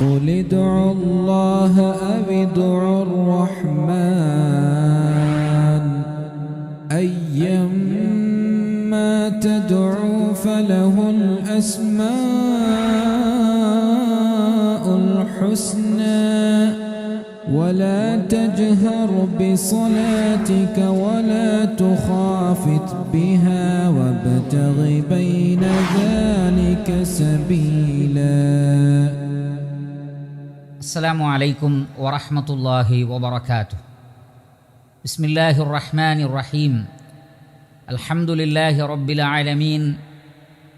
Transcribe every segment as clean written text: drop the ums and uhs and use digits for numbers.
قل ادعوا الله أو ادعوا الرحمن أيما تدعوا فله الأسماء الحسنى ولا تجهر بصلاتك ولا تخافت بها وابتغ بين ذلك سبيلا. السلام عليكم ورحمة الله وبركاته. بسم الله الرحمن الرحيم. الحمد لله رب العالمين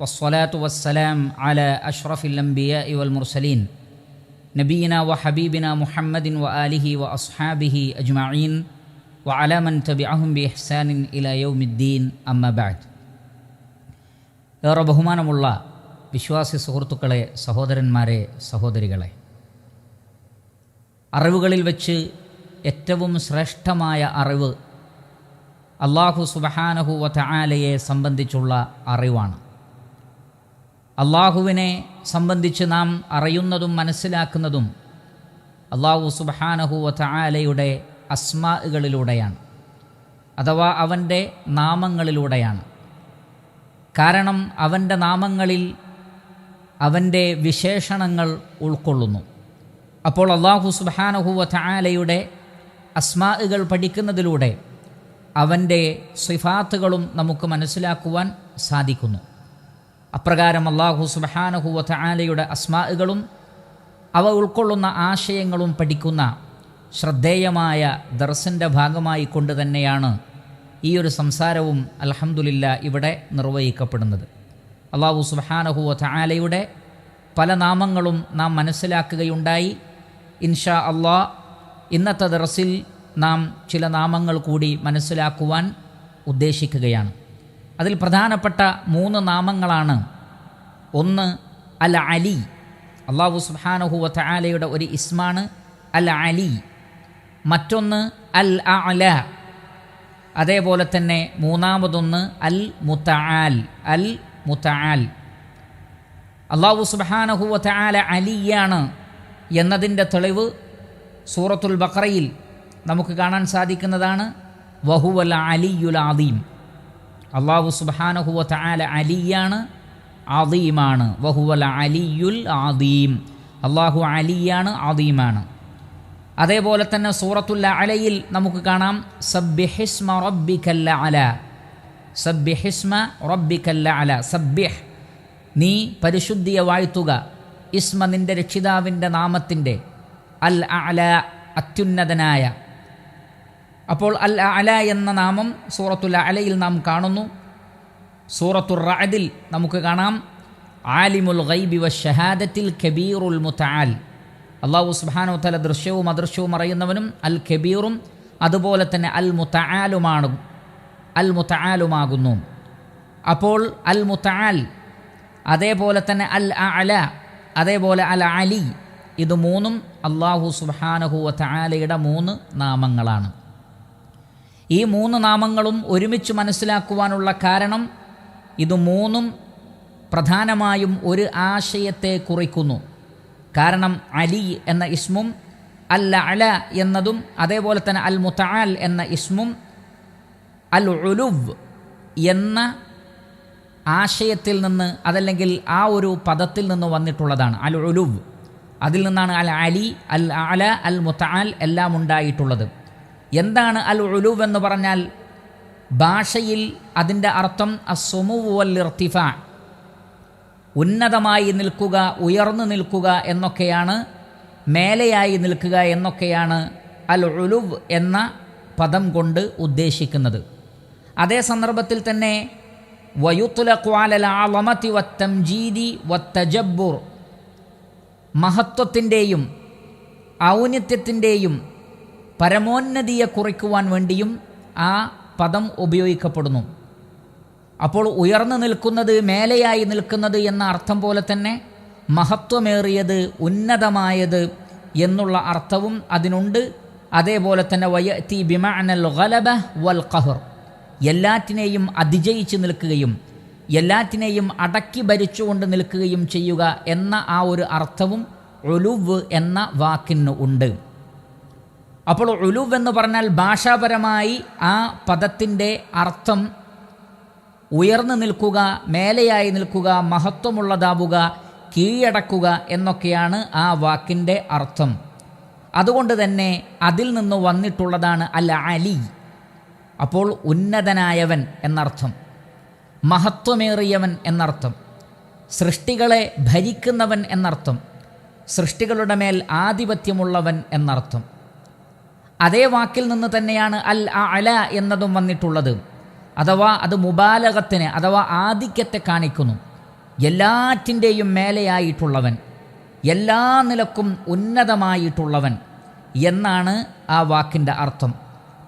والصلاة والسلام على أشرف الأنبياء والمرسلين نبينا وحبيبنا محمد وآله وأصحابه أجمعين وعلى من تبعهم بإحسان إلى يوم الدين أما بعد. ഏറെ ബഹുമാനമുള്ള വിശ്വാസി സുഹൃത്തുക്കളെ, സഹോദരന്മാരെ, സഹോദരികളെ, അറിവുകളിൽ വെച്ച് ഏറ്റവും ശ്രേഷ്ഠമായ അറിവ് അല്ലാഹു സുബ്ഹാനഹു വ തആലയെ സംബന്ധിച്ചുള്ള അറിവാണ്. അള്ളാഹുവിനെ സംബന്ധിച്ച് നാം അറിയുന്നതും മനസ്സിലാക്കുന്നതും അല്ലാഹു സുബ്ഹാനഹു വ തആലയുടെ അസ്മാഉകളിലൂടെയാണ്, അഥവാ അവൻ്റെ നാമങ്ങളിലൂടെയാണ്. കാരണം അവൻ്റെ നാമങ്ങളിൽ അവൻ്റെ വിശേഷണങ്ങൾ ഉൾക്കൊള്ളുന്നു. അപ്പോൾ അല്ലാഹു സുബ്ഹാനഹു വ തആലയുടെ അസ്മാഉകൾ പഠിക്കുന്നതിലൂടെ അവൻ്റെ സിഫാത്തുകളും നമുക്ക് മനസ്സിലാക്കുവാൻ സാധിക്കുന്നു. അപ്രകാരം അല്ലാഹു സുബ്ഹാനഹു വ തആലയുടെ അസ്മാഉകളും അവ ഉൾക്കൊള്ളുന്ന ആശയങ്ങളും പഠിക്കുന്ന ശ്രദ്ധേയമായ ദർസിൻ്റെ ഭാഗമായി കൊണ്ട് തന്നെയാണ് ഈ ഒരു സംസാരവും അൽഹംദുലില്ലാഹ് ഇവിടെ നിർവഹിക്കപ്പെടുന്നത്. അല്ലാഹു സുബ്ഹാനഹു വ തആലയുടെ പല നാമങ്ങളും നാം മനസ്സിലാക്കുകയുണ്ടായി. ഇൻഷാ അല്ലാഹ് ഇന്നത്തെ ദർസിൽ നാം ചില നാമങ്ങൾ കൂടി മനസ്സിലാക്കുവാൻ ഉദ്ദേശിക്കുകയാണ്. അതിൽ പ്രധാനപ്പെട്ട 3 നാമങ്ങളാണ്. ഒന്ന് അൽ അലി, അല്ലാഹു സുബ്ഹാനഹു വ തആലയുടെ ഒരു ഇസ്മാണ് അൽ അലി. മറ്റൊന്ന് അൽ അഅല, അതേപോലെ തന്നെ മൂന്നാമതൊന്ന് അൽ മുതആൽ. അൽ മുതആൽ. അല്ലാഹു സുബ്ഹാനഹു വ തആല അലിയാണ് എന്നതിൻ്റെ തെളിവ് സൂറത്തുൽ ബഖറയിൽ നമുക്ക് കാണാൻ സാധിക്കുന്നതാണ്. വഹുവൽ അലിയുൽ അദീം. അല്ലാഹു സുബ്ഹാനഹു വ തആല അലിയാണ്, അദീമാണ്. വഹുവൽ അലിയുൽ അദീം. അല്ലാഹു അലിയാണ്, അദീമാണ്. അതേപോലെ തന്നെ സൂറത്തുൽ അഅലയിൽ നമുക്ക് കാണാം സബ്ബിഹിസ്മ റബ്ബിക്കൽ അഅല. സബ്ബിഹിസ്മ റബ്ബിക്കൽ അഅല. സബ്ബിഹ്, നീ പരിശുദ്ധിയെ വാഴ്ത്തുക. ഇസ്മ, നിൻ്റെ രക്ഷിതാവിൻ്റെ നാമത്തിൻ്റെ. അൽ അഅല, അത്യുന്നതനായ. അപ്പോൾ അൽ അഅല എന്ന നാമം സൂറത്തുൽ അഅലയിൽ നാം കാണുന്നു. സൂറത്തുർ റഅദിൽ നമുക്ക് കാണാം ആലിമുൽ ഗൈബി വശഹാദത്തിൽ കബീറുൽ മുതആൽ. അല്ലാഹു സുബ്ഹാനഹു വ തആല ദൃശ്യവും അദൃശ്യവും അറിയുന്നവനും അൽ കബീറും അതുപോലെ തന്നെ അൽ മുതആലുമാകുന്നു. അപ്പോൾ അൽ മുതആൽ, അതേപോലെ തന്നെ അൽ അഅല, അതേപോലെ അൽ അലി, ഇത് 3 അല്ലാഹു സുബ്ഹാനഹു വ തആലയുടെ 3 നാമങ്ങളാണ്. ഈ 3 നാമങ്ങളും ഒരുമിച്ച് മനസ്സിലാക്കുവാനുള്ള കാരണം ഇത് 3 പ്രധാനമായും ഒരു ആശയത്തെ കുറിക്കുന്നു. കാരണം അലി എന്ന ഇസ്മും അൽ അഅല എന്നതും അതേപോലെ തന്നെ അൽ മുതആൽ എന്ന ഇസ്മും അൽ ഉലുവ് എന്ന ആശയത്തിൽ നിന്ന്, അതല്ലെങ്കിൽ ആ ഒരു പദത്തിൽ നിന്ന് വന്നിട്ടുള്ളതാണ്. അൽ ഉലുവ്, അതിൽ നിന്നാണ് അൽ അലി, അൽ അഅല, അൽ മുതആൽ എല്ലാം ഉണ്ടായിട്ടുള്ളത്. എന്താണ് അൽ ഉലുവ് എന്ന് പറഞ്ഞാൽ? ഭാഷയിൽ അതിൻ്റെ അർത്ഥം അസ്സുമുവ് വൽ ഇർതിഫാ, ഉന്നതമായി നിൽക്കുക, ഉയർന്നു നിൽക്കുക എന്നൊക്കെയാണ്, മേലെയായി നിൽക്കുക എന്നൊക്കെയാണ് അൽ ഉലുവ് എന്ന പദം കൊണ്ട് ഉദ്ദേശിക്കുന്നത്. അതേ സന്ദർഭത്തിൽ തന്നെ വയുത്ലഖു അലൽ അളമതി വത്തംജീദി വത്തജബ്ബുർ, മഹത്വത്തിൻ്റെയും ഔന്നത്യത്തിൻ്റെയും പരമോന്നതിയെ കുറിക്കുവാൻ വേണ്ടിയും ആ പദം ഉപയോഗിക്കപ്പെടുന്നു. അപ്പോൾ ഉയർന്നു നിൽക്കുന്നത്, മേലെയായി നിൽക്കുന്നത് എന്ന അർത്ഥം പോലെ തന്നെ മഹത്വമേറിയത്, ഉന്നതമായത് എന്നുള്ള അർത്ഥവും അതിനുണ്ട്. അതേപോലെ തന്നെ വയഅതി ബിമഅനൽ ഗലബ വൽ ഖഹർ, എല്ലാറ്റിനെയും അതിജയിച്ച് നിൽക്കുകയും എല്ലാറ്റിനെയും അടക്കി ഭരിച്ചുകൊണ്ട് നിൽക്കുകയും ചെയ്യുക എന്ന ആ ഒരു അർത്ഥവും ഉലുവ് എന്ന വാക്കിന് ഉണ്ട്. അപ്പോൾ ഉലുവ് എന്ന് പറഞ്ഞാൽ ഭാഷാപരമായി ആ പദത്തിൻ്റെ അർത്ഥം ഉയർന്നു നിൽക്കുക, മേലെയായി നിൽക്കുക, മഹത്വമുള്ളതാവുക, കീഴടക്കുക എന്നൊക്കെയാണ് ആ വാക്കിൻ്റെ അർത്ഥം. അതുകൊണ്ട് തന്നെ അതിൽ നിന്ന് വന്നിട്ടുള്ളതാണ് അൽ അലി. അപ്പോൾ ഉന്നതനായവൻ എന്നർത്ഥം, മഹത്വമേറിയവൻ എന്നർത്ഥം, സൃഷ്ടികളെ ഭരിക്കുന്നവൻ എന്നർത്ഥം, സൃഷ്ടികളുടെ മേൽ ആധിപത്യമുള്ളവൻ എന്നർത്ഥം. അതേ വാക്കിൽ നിന്ന് തന്നെയാണ് അൽ അല എന്നതും വന്നിട്ടുള്ളത്. അഥവാ അത് മുബാലഗത്തിന് അഥവാ ആധിക്യത്തെ കാണിക്കുന്നു. എല്ലാറ്റിൻ്റെയും മേലെയായിട്ടുള്ളവൻ, എല്ലാ നിലക്കും ഉന്നതമായിട്ടുള്ളവൻ എന്നാണ് ആ വാക്കിൻ്റെ അർത്ഥം.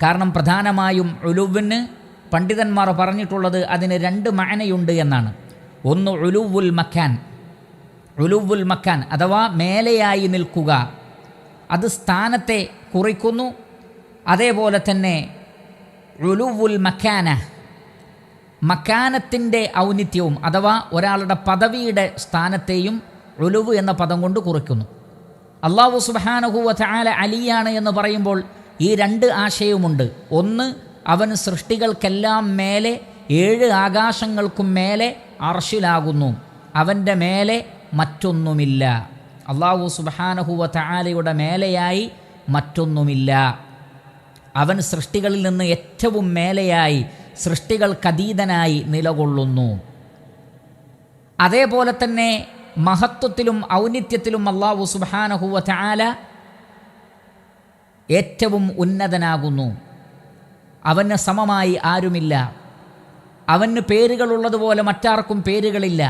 കാരണം പ്രധാനമായും ഉലുവിന് പണ്ഡിതന്മാർ പറഞ്ഞിട്ടുള്ളത് അതിന് രണ്ട് മഅനയുണ്ട് എന്നാണ്. ഒന്ന് ഉലുവുൽ മക്കാൻ, ഉലുവുൽ മക്കാൻ അഥവാ മേലെയായി നിൽക്കുക, അത് സ്ഥാനത്തെ കുറിക്കുന്നു. അതേപോലെ തന്നെ ഉലുവുൽ മക്കാന, മക്കാനത്തിൻ്റെ ഔന്നിത്യവും അഥവാ ഒരാളുടെ പദവിയുടെ സ്ഥാനത്തെയും ഉലുവ് എന്ന പദം കൊണ്ട് കുറിക്കുന്നു. അല്ലാഹു സുബ്ഹാനഹു വ തആല അലിയാണ് എന്ന് പറയുമ്പോൾ ഈ രണ്ട് ആശയവുമുണ്ട്. ഒന്ന്, അവൻ സൃഷ്ടികൾക്കെല്ലാം മേലെ 7 ആകാശങ്ങൾക്കും മേലെ അർശിലാകുന്നു, അവൻ്റെ മേലെ മറ്റൊന്നുമില്ല. അല്ലാഹു സുബ്ഹാനഹു വ തആലയുടെ മേലെയായി മറ്റൊന്നുമില്ല. അവൻ സൃഷ്ടികളിൽ നിന്ന് ഏറ്റവും മേലെയായി, സൃഷ്ടികൾക്കതീതനായി നിലകൊള്ളുന്നു. അതേപോലെ തന്നെ മഹത്വത്തിലും ഔന്നിത്യത്തിലും അല്ലാഹു സുബ്ഹാനഹു വ തആല ഏറ്റവും ഉന്നതനാകുന്നു. അവന് സമമായി ആരുമില്ല. അവന് പേരുകളുള്ളതുപോലെ മറ്റാർക്കും പേരുകളില്ല.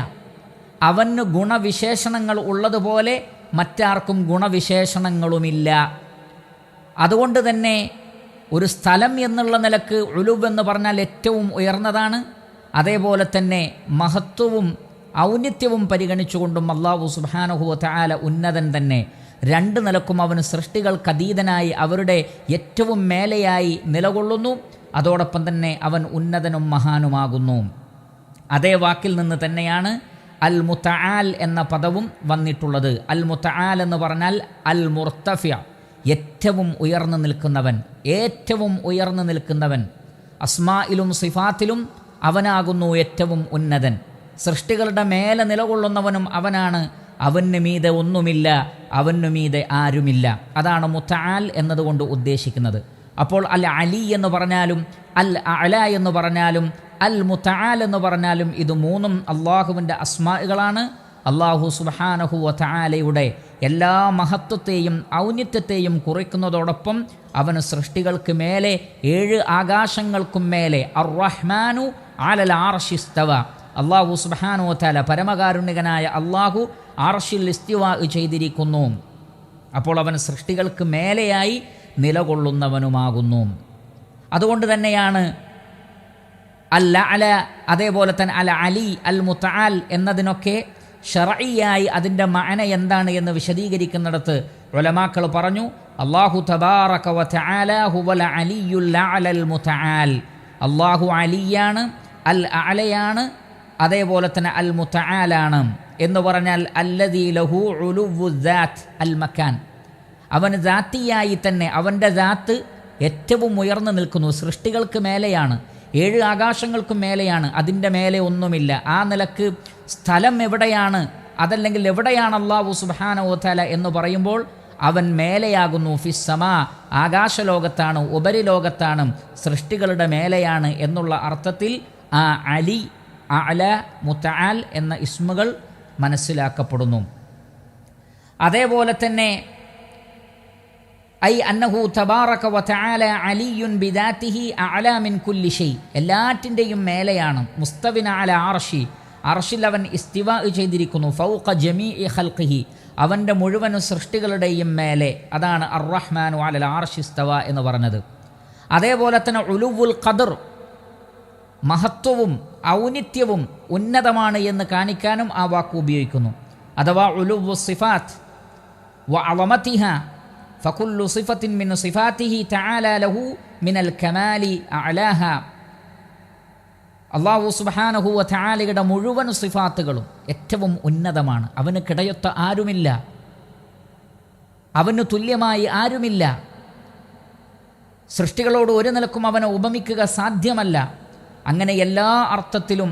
അവന് ഗുണവിശേഷണങ്ങൾ ഉള്ളതുപോലെ മറ്റാർക്കും ഗുണവിശേഷണങ്ങളുമില്ല. അതുകൊണ്ട് തന്നെ ഒരു സ്ഥലം എന്നുള്ള നിലക്ക് ഉലുവ് എന്ന് പറഞ്ഞാൽ ഏറ്റവും ഉയർന്നതാണ്. അതേപോലെ തന്നെ മഹത്വവും ഔന്നിത്യവും പരിഗണിച്ചുകൊണ്ടും അല്ലാഹു സുബ്ഹാനഹു വ തആല ഉന്നതൻ തന്നെ. രണ്ട് നിലക്കും അവന് സൃഷ്ടികൾക്കതീതനായി അവരുടെ ഏറ്റവും മേലെയായി നിലകൊള്ളുന്നു. അതോടൊപ്പം തന്നെ അവൻ ഉന്നതനും മഹാനുമാകുന്നു. അതേ വാക്കിൽ നിന്ന് തന്നെയാണ് അൽ മുതആൽ എന്ന പദവും വന്നിട്ടുള്ളത്. അൽ മുതആൽ എന്ന് പറഞ്ഞാൽ അൽ മുർത്തഫിഅ, ഏറ്റവും ഉയർന്നു നിൽക്കുന്നവൻ, ഏറ്റവും ഉയർന്നു നിൽക്കുന്നവൻ. അസ്മായിലും സിഫാത്തിലും അവനാകുന്നു ഏറ്റവും ഉന്നതൻ. സൃഷ്ടികളുടെ മേലെ നിലകൊള്ളുന്നവനും അവനാണ്. അവന് മീതെ ഒന്നുമില്ല, അവനു മീതെ ആരുമില്ല. അതാണ് മുതആൽ എന്നതുകൊണ്ട് ഉദ്ദേശിക്കുന്നത്. അപ്പോൾ അൽ അലി എന്ന് പറഞ്ഞാലും അൽ അഅല എന്ന് പറഞ്ഞാലും അൽ മുതആൽ എന്ന് പറഞ്ഞാലും ഇത് മൂന്നും അള്ളാഹുവിൻ്റെ അസ്മാകളാണ്. അള്ളാഹു സുബ്ഹാനഹു വ തആലയുടെ എല്ലാ മഹത്വത്തെയും ഔന്നിത്യത്തെയും കുറിക്കുന്നതോടൊപ്പം അവന് സൃഷ്ടികൾക്ക് മേലെ 7 ആകാശങ്ങൾക്കും മേലെ അർ-റഹ്മാനു അലൽ അർശി ഇസ്തവ, അള്ളാഹു സുബ്ഹാനഹു വ തആല പരമകാരുണികനായ അള്ളാഹു അർശിൽ ഇസ്തിവാ ചെയ്തിരിക്കുന്നു. അപ്പോൾ അവൻ സൃഷ്ടികൾക്ക് മേലെയായി നിലകൊള്ളുന്നവനുമാകുന്നു. അതുകൊണ്ട് തന്നെയാണ് അൽ അഅല, അതേപോലെ തന്നെ അൽ അലി, അൽ മുതആൽ എന്നതിനൊക്കെ ശർഈയായി അതിൻ്റെ മഅന എന്താണ് എന്ന് വിശദീകരിക്കുന്നിടത്ത് ഉലമാക്കൾ പറഞ്ഞു, അല്ലാഹു തബാറക വ തആല ഹുവൽ അലിയുൽ അഅലൽ മുതആൽ. അല്ലാഹു അലിയാണ്, അൽ അഅലയാണ്, അതേപോലെ തന്നെ അൽ മുതആലാണ് എന്ന് പറഞ്ഞാൽ അല്ലദീ ലഹു ഉലുവു ദാത്ത് അൽ മക്കാൻ. അവൻ ദാത്തിയായി തന്നെ അവൻ്റെ ദാത്ത് ഏറ്റവും ഉയർന്നു നിൽക്കുന്നു, സൃഷ്ടികൾക്ക് മേലെയാണ്, 7 ആകാശങ്ങൾക്കും മേലെയാണ്, അതിൻ്റെ മേലെ ഒന്നുമില്ല. ആ നിലക്ക് സ്ഥലം എവിടെയാണ്, അതല്ലെങ്കിൽ എവിടെയാണ് അല്ലാഹു സുബ്ഹാനഹു വ തആല എന്ന് പറയുമ്പോൾ അവൻ മേലെയാകുന്നു. ഫിസ്സമാ, ആകാശലോകത്താണ്, ഉപരിലോകത്താണ്, സൃഷ്ടികളുടെ മേലെയാണ് എന്നുള്ള അർത്ഥത്തിൽ ആ അലി, അഅല, മുതആൽ എന്ന ഇസ്മുകൾ മനസ്സിലാക്കപ്പെടുന്നു. അതേപോലെ തന്നെ ഐ അന്നഹു തബാറക വ തആല അലിയുൻ ബിദാതിഹി അഅല മിൻ കുല്ലി ഷൈ, എല്ലാറ്റിൻ്റെയും മേലെയാണ്. മുസ്തവിന അല അർശി, അർശിൽ അവൻ ഇസ്തിവാ ചെയ്തിരിക്കുന്നു. ഫൗഖ ജമീഇ ഖൽഖിഹി, അവൻ്റെ മുഴുവൻ സൃഷ്ടികളുടെയും മേലെ. അതാണ് അർ-റഹ്മാനു അലൽ അർശി ഇസ്തവ എന്ന് പറഞ്ഞത്. അതേപോലെ തന്നെ ഉലുവുൽ ഖദർ, മഹത്വവും ഔന്നിത്യവും ഉന്നതമാണ് എന്ന് കാണിക്കാനും ആ വാക്ക് ഉപയോഗിക്കുന്നു. അഥവാ ഉലുവു സിഫാത്ത് വ അളമതിഹ ഫകുല്ലു സിഫത്തിൻ മിൻ സിഫാത്തിഹി തആല ലഹു മിനൽ കമാലി അഅലാഹ. അല്ലാഹു സുബ്ഹാനഹു വ തആലയുടെ മുഴുവൻ സിഫാത്തുകളും ഏറ്റവും ഉന്നതമാണ്, അവന് കിടയൊത്ത ആരുമില്ല. അവന് തുല്യമായി ആരുമില്ല. സൃഷ്ടികളോട് ഒരു നിലക്കും അവനെ ഉപമിക്കുക സാധ്യമല്ല. അങ്ങനെ എല്ലാ അർത്ഥത്തിലും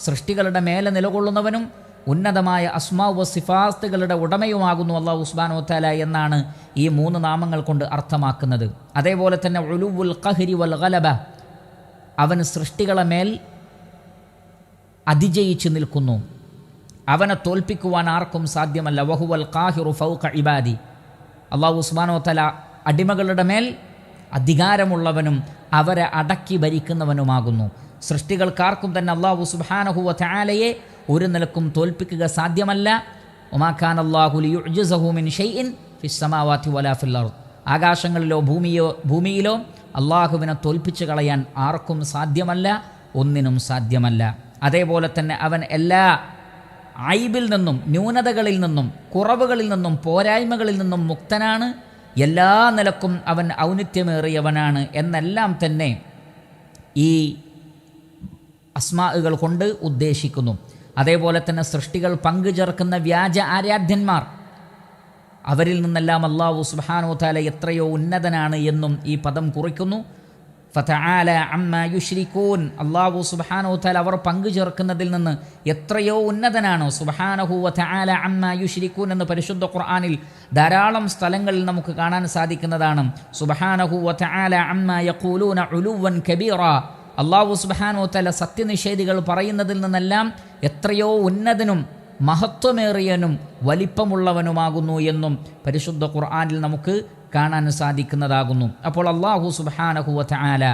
സൃഷ്ടികളുടെ മേലെ നിലകൊള്ളുന്നവനും ഉന്നതമായ അസ്മാഉ വ സിഫാത്തുകളുടെ ഉടമയുമാകുന്നു അല്ലാഹു സുബ്ഹാനഹു വ തആല എന്നാണ് ഈ 3 നാമങ്ങൾ കൊണ്ട് അർത്ഥമാക്കുന്നത്. അതേപോലെ തന്നെ ഉലുവുൽ ഖഹ്രി വൽ ഗലബ, അവൻ സൃഷ്ടികളെ മേൽ അതിജയിച്ച് നിൽക്കുന്നു, അവനെ തോൽപ്പിക്കുവാൻ ആർക്കും സാധ്യമല്ല. വഹുവൽ ഖാഹിറു ഫൗക ഇബാദി, അല്ലാഹു സുബ്ഹാനഹു വ തആല അടിമകളുടെ മേൽ അധികാരമുള്ളവനും അവരെ അടക്കി ഭരിക്കുന്നവനുമാകുന്നു. സൃഷ്ടികൾക്കാർക്കും തന്നെ അല്ലാഹു സുബ്ഹാനഹു വ തആലയെ ഒരു നിലക്കും തോൽപ്പിക്കുക സാധ്യമല്ല. വമാ കാന അല്ലാഹു ലിയുഅ്ജിസഹു മിൻ ഷൈഇൻ ഫിസ് സമാവാതി വലാ ഫിൽ അർദ്, ആകാശങ്ങളിലോ ഭൂമിയിലോ അള്ളാഹുവിനെ തോൽപ്പിച്ചു കളയാൻ ആർക്കും സാധ്യമല്ല, ഒന്നിനും സാധ്യമല്ല. അതേപോലെ തന്നെ അവൻ എല്ലാ ഐബിൽ നിന്നും, ന്യൂനതകളിൽ നിന്നും, കുറവുകളിൽ നിന്നും, പോരായ്മകളിൽ നിന്നും മുക്തനാണ്. എല്ലാ നിലക്കും അവൻ ഔന്നിത്യമേറിയവനാണ് എന്നെല്ലാം തന്നെ ഈ അസ്മാഉകൾ കൊണ്ട് ഉദ്ദേശിക്കുന്നു. അതേപോലെ തന്നെ സൃഷ്ടികൾ പങ്കുചേർക്കുന്ന വ്യാജ ആരാധ്യന്മാർ, അവരിൽ നിന്നെല്ലാം അല്ലാഹു സുബ്ഹാനഹു വ തആല എത്രയോ ഉന്നതനാണ് എന്നും ഈ പദം കുറിക്കുന്നു. ഫതആല അമ്മാ യുശ്രികൂൻ, അല്ലാഹു സുബ്ഹാനഹു വ തആല അവർ പങ്കുചേർക്കുന്നതിൽ നിന്ന് എത്രയോ ഉന്നതനാണ്. സുബ്ഹാനഹു വ തആല അമ്മാ യുശ്രികൂൻ എന്ന് പരിശുദ്ധ ഖുർആനിൽ ധാരാളം സ്ഥലങ്ങളിൽ നമുക്ക് കാണാൻ സാധിക്കുന്നതാണ്. സുബ്ഹാനഹു വ തആല അമ്മാ യഖൂലൂന ഉലുവൻ കബീറ, അല്ലാഹു സുബ്ഹാനഹു വ തആല സത്യനിഷേധികൾ പറയുന്നതിൽ നിന്നെല്ലാം എത്രയോ ഉന്നതനും മഹത്വമേറിയനും വലിപ്പമുള്ളവനുമാകുന്നു എന്നും പരിശുദ്ധ ഖുർആനിൽ നമുക്ക് കാണാൻ സാധിക്കുന്നതാകുന്നു. അപ്പോൾ അല്ലാഹു സുബ്ഹാനഹു വ തആല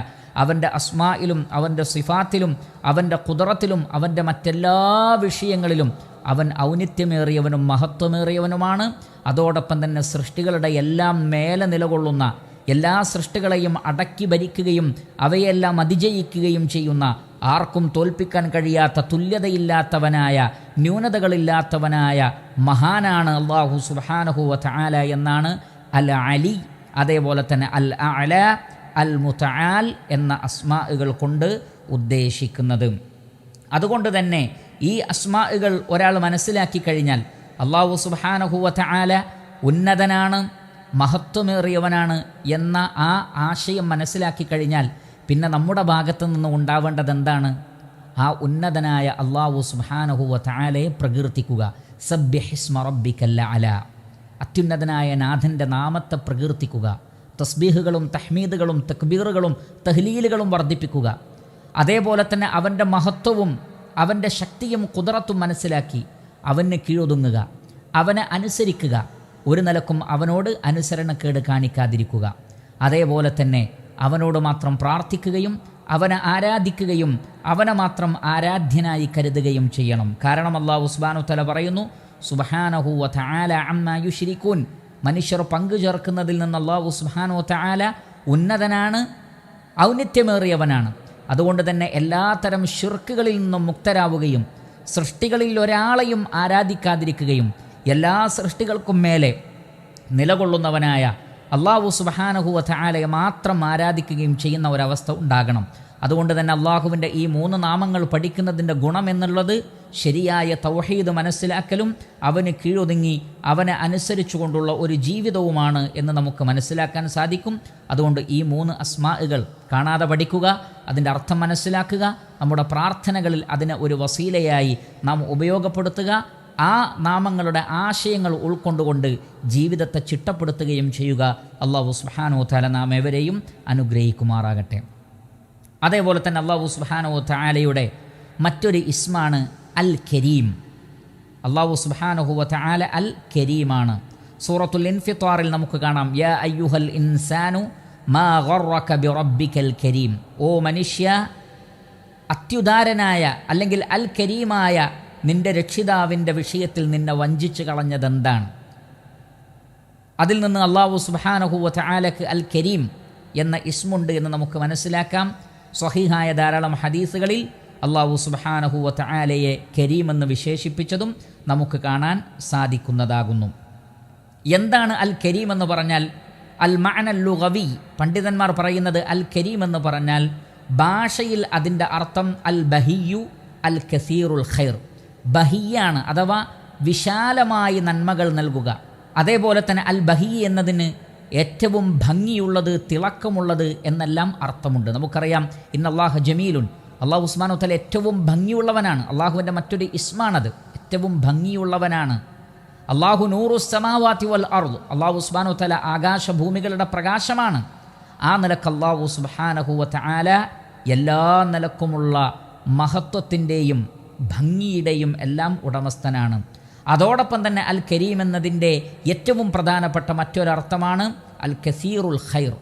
അവൻ്റെ അസ്മായിലും അവൻ്റെ സിഫാത്തിലും അവൻ്റെ ഖുദ്റത്തിലും അവൻ്റെ മറ്റെല്ലാ വിഷയങ്ങളിലും അവൻ ഔന്നിത്യമേറിയവനും മഹത്വമേറിയവനുമാണ്. അതോടൊപ്പം തന്നെ സൃഷ്ടികളുടെ എല്ലാം മേലെ നിലകൊള്ളുന്ന, എല്ലാ സൃഷ്ടികളെയും അടക്കി ഭരിക്കുകയും അവയെല്ലാം അതിജയിക്കുകയും ചെയ്യുന്ന, ആർക്കും തോൽപ്പിക്കാൻ കഴിയാത്ത, തുല്യതയില്ലാത്തവനായ, ന്യൂനതകളില്ലാത്തവനായ മഹാനാണ് അല്ലാഹു സുബ്ഹാനഹു വ തആല എന്നാണ് അൽ അലി, അതേപോലെ തന്നെ അൽ അഅല, അൽ മുതആൽ എന്ന അസ്മാഉകൾ കൊണ്ട് ഉദ്ദേശിക്കുന്നത്. അതുകൊണ്ട് തന്നെ ഈ അസ്മാഉകൾ ഒരാൾ മനസ്സിലാക്കി കഴിഞ്ഞാൽ അല്ലാഹു സുബ്ഹാനഹു വ തആല ഉന്നതനാണ്, മഹത്വമേറിയവനാണ് എന്ന ആ ആശയം മനസ്സിലാക്കി കഴിഞ്ഞാൽ പിന്നെ നമ്മുടെ ഭാഗത്തു നിന്ന് ഉണ്ടാവേണ്ടത് എന്താണ്? ആ ഉന്നതനായ അല്ലാഹു സുബ്ഹാനഹു വ തആലയെ പ്രകീർത്തിക്കുക. സബ്ബിഹിസ്മ റബ്ബിക്കൽ അഅല, അത്യുന്നതനായ നാഥൻ്റെ നാമത്തെ പ്രകീർത്തിക്കുക. തസ്ബീഹുകളും തഹ്മീദുകളും തക്ബീറുകളും തഹ്ലീലുകളും വർദ്ധിപ്പിക്കുക. അതേപോലെ തന്നെ അവൻ്റെ മഹത്വവും അവൻ്റെ ശക്തിയും ഖുദ്റത്തും മനസ്സിലാക്കി അവന് കീഴൊതുങ്ങുക, അവനെ അനുസരിക്കുക, ഒരു നിലക്കും അവനോട് അനുസരണക്കേട് കാണിക്കാതിരിക്കുക. അതേപോലെ തന്നെ അവനോട് മാത്രം പ്രാർത്ഥിക്കുകയും അവനെ ആരാധിക്കുകയും അവനെ മാത്രം ആരാധ്യനായി കരുതുകയും ചെയ്യണം. കാരണം അല്ലാഹു സുബ്ഹാനഹു വ തആല പറയുന്നു, സുബ്ഹാനഹു വ തആല അമ്മാ യുശ്രികൂൻ, മനുഷ്യർ പങ്കുചേർക്കുന്നതിൽ നിന്ന് അല്ലാഹു സുബ്ഹാനഹു വ തആല ഉന്നതനാണ്, ഔന്നിത്യമേറിയവനാണ്. അതുകൊണ്ട് തന്നെ എല്ലാത്തരം ശിർക്കുകളിൽ നിന്നും മുക്തരാവുകയും സൃഷ്ടികളിൽ ഒരാളെയും ആരാധിക്കാതിരിക്കുകയും എല്ലാ സൃഷ്ടികൾക്കും മേലെ നിലകൊള്ളുന്നവനായ അല്ലാഹു സുബ്ഹാനഹു വ തആലയെ മാത്രം ആരാധിക്കുകയും ചെയ്യുന്ന ഒരവസ്ഥ ഉണ്ടാകണം. അതുകൊണ്ട് തന്നെ അള്ളാഹുവിൻ്റെ ഈ 3 നാമങ്ങൾ പഠിക്കുന്നതിൻ്റെ ഗുണമെന്നുള്ളത് ശരിയായ തൗഹീദ് മനസ്സിലാക്കലും അവന് കീഴൊതുങ്ങി അവനെ അനുസരിച്ചുകൊണ്ടുള്ള ഒരു ജീവിതവുമാണ് എന്ന് നമുക്ക് മനസ്സിലാക്കാൻ സാധിക്കും. അതുകൊണ്ട് ഈ 3 അസ്മാഉകൾ കാണാതെ പഠിക്കുക, അതിൻ്റെ അർത്ഥം മനസ്സിലാക്കുക, നമ്മുടെ പ്രാർത്ഥനകളിൽ അതിനെ ഒരു വസീലയായി നാം ഉപയോഗപ്പെടുത്തുക. ആ നാമങ്ങളുടെ ആശയങ്ങൾ ഉൾക്കൊണ്ടുകൊണ്ട് ജീവിതത്തെ ചിട്ടപ്പെടുത്തുകയും ചെയ്യുക. അല്ലാഹു സുബ്ഹാനഹു വ തആല നാം ഏവരെയും അനുഗ്രഹിക്കുമാറാകട്ടെ. അതേപോലെ തന്നെ അല്ലാഹു സുബ്ഹാനഹു വ തആലയുടെ മറ്റൊരു ഇസ്മാണ് അൽ കരീം. അല്ലാഹു സുബ്ഹാനഹു വ തആല അൽ കരീമാണ്. സൂറത്തുൽ ഇൻഫിത്താറിൽ നമുക്ക് കാണാം, യാ അയ്യുഹൽ ഇൻസാനു മാ ഗറക ബിറബ്ബിക്കൽ കരീം, ഓ മനുഷ്യ, അത്യുദാരനായ അല്ലെങ്കിൽ അൽ കരീമായ നിന്റെ രക്ഷിതാവിൻ്റെ വിഷയത്തിൽ നിന്നെ വഞ്ചിച്ചു കളഞ്ഞതെന്താണ്? അതിൽ നിന്ന് അല്ലാഹു സുബ്ഹാനഹു വ തആലക്ക് അൽ കരീം എന്ന ഇസ്മുണ്ട് എന്ന് നമുക്ക് മനസ്സിലാക്കാം. സ്വഹീഹായ ധാരാളം ഹദീസുകളിൽ അല്ലാഹു സുബ്ഹാനഹു വ തആലയെ കരീം എന്ന് വിശേഷിപ്പിച്ചതും നമുക്ക് കാണാൻ സാധിക്കുന്നതാകുന്നു. എന്താണ് അൽ കരീം എന്ന് പറഞ്ഞാൽ? അൽ മഅനൽ ലുഗവി, പണ്ഡിതന്മാർ പറയുന്നത് അൽ കരീം എന്ന് പറഞ്ഞാൽ ഭാഷയിൽ അതിൻ്റെ അർത്ഥം അൽ ബഹിയു അൽ കസീറുൽ ഖൈർ, ബഹിയാണ് അഥവാ വിശാലമായി നന്മകൾ നൽകുക, അതേപോലെ തന്നെ അൽ ബഹി എന്നതിന് ഏറ്റവും ഭംഗിയുള്ളത്, തിളക്കമുള്ളത് എന്നെല്ലാം അർത്ഥമുണ്ട്. നമുക്കറിയാം ഇന്നല്ലാഹ ജമീലുൻ, അള്ളാഹു സുബ്ഹാനഹു വ തആല ഏറ്റവും ഭംഗിയുള്ളവനാണ്. അള്ളാഹുവിൻ്റെ മറ്റൊരു ഇസ്മാണത്, ഏറ്റവും ഭംഗിയുള്ളവനാണ്. അള്ളാഹു നൂറുസ് സമാവാതി വൽ അർദ്, അള്ളാഹു സുബ്ഹാനഹു വ തആല ആകാശഭൂമികളുടെ പ്രകാശമാണ്. ആ നിലക്ക് അള്ളാഹു സുബ്ഹാനഹു വ തആല എല്ലാ നിലക്കുമുള്ള മഹത്വത്തിൻ്റെയും ഭംഗിയുടെയും എല്ലാം ഉടമസ്ഥനാണ്. അതോടൊപ്പം തന്നെ അൽ കരീം എന്നതിൻ്റെ ഏറ്റവും പ്രധാനപ്പെട്ട മറ്റൊരർത്ഥമാണ് അൽ കസീറുൽ ഖൈർ,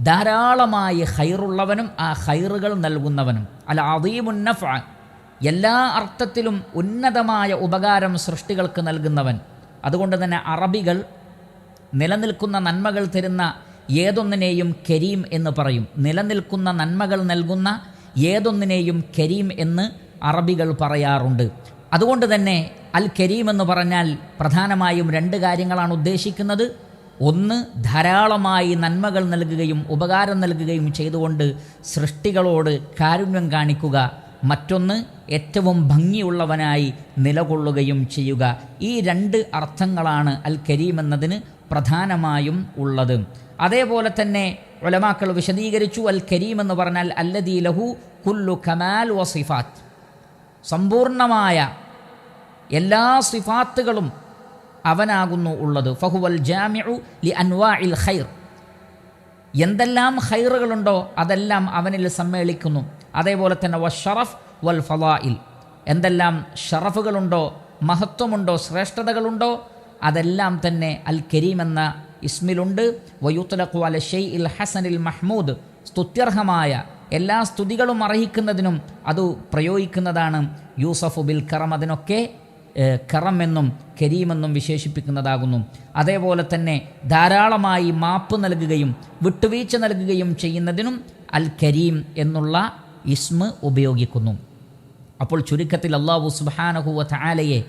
ധാരാളമായി ഖൈറുള്ളവനും ആ ഖൈറുകൾ നൽകുന്നവനും. അൽ അദീമുൻ നഫ്അ, എല്ലാ അർത്ഥത്തിലും ഉന്നതമായ ഉപകാരം സൃഷ്ടികൾക്ക് നൽകുന്നവൻ. അതുകൊണ്ട് തന്നെ അറബികൾ നിലനിൽക്കുന്ന നന്മകൾ തരുന്ന ഏതൊന്നിനെയും കരീം എന്ന് പറയും. നിലനിൽക്കുന്ന നന്മകൾ നൽകുന്ന ഏതൊന്നിനെയും കരീം എന്ന് അറബികൾ പറയാറുണ്ട്. അതുകൊണ്ട് തന്നെ അൽ കരീം എന്ന് പറഞ്ഞാൽ പ്രധാനമായും രണ്ട് കാര്യങ്ങളാണ് ഉദ്ദേശിക്കുന്നത്. ഒന്ന്, ധാരാളമായി നന്മകൾ നൽകുകയും ഉപകാരം നൽകുകയും ചെയ്തുകൊണ്ട് സൃഷ്ടികളോട് കാരുണ്യം കാണിക്കുക. മറ്റൊന്ന്, ഏറ്റവും ഭംഗിയുള്ളവനായി നിലകൊള്ളുകയും ചെയ്യുക. ഈ രണ്ട് അർത്ഥങ്ങളാണ് അൽ കരീം എന്നതിന് പ്രധാനമായും ഉള്ളത്. അതേപോലെ തന്നെ ഉലമാക്കൾ വിശദീകരിച്ചു, അൽ കരീം എന്ന് പറഞ്ഞാൽ അല്ലദീ ലഹു കുല്ലു കമാൽ വ സിഫാത്ത്, സമ്പൂർണമായ എല്ലാ സിഫാത്തുകളും അവനാകുന്നു ഉള്ളത്. ഫഹുവൽ ജാമിഉ ലി അൻവാഇൽ ഖൈർ, എന്തെല്ലാം ഖൈറുകളുണ്ടോ അതെല്ലാം അവനിൽ സമ്മേളിക്കുന്നു. അതേപോലെ തന്നെ വശറഫ് വൽ ഫളാഇൽ, എന്തെല്ലാം ഷറഫുകളുണ്ടോ, മഹത്വമുണ്ടോ, ശ്രേഷ്ഠതകളുണ്ടോ അതെല്ലാം തന്നെ അൽ കരീം എന്ന ഇസ്മിലുണ്ട്. വയുത്ലഖു അല ഷൈഇൽ ഹസനിൽ മഹ്മൂദ്, സ്തുത്യർഹമായ എല്ലാ സ്തുതികളും അർഹിക്കുന്നതിനും അത് പ്രയോഗിക്കുന്നതാണ്. യൂസഫു ബിൽ കറം, അതിനൊക്കെ കറം എന്നും കരീമെന്നും വിശേഷിപ്പിക്കുന്നതാകുന്നു. അതേപോലെ തന്നെ ധാരാളമായി മാപ്പ് നൽകുകയും വിട്ടുവീഴ്ച നൽകുകയും ചെയ്യുന്നതിനും അൽ കരീം എന്നുള്ള ഇസ്മ ഉപയോഗിക്കുന്നു. അപ്പോൾ ചുരുക്കത്തിൽ അല്ലാഹു സുബ്ഹാനഹു വ തആലയെ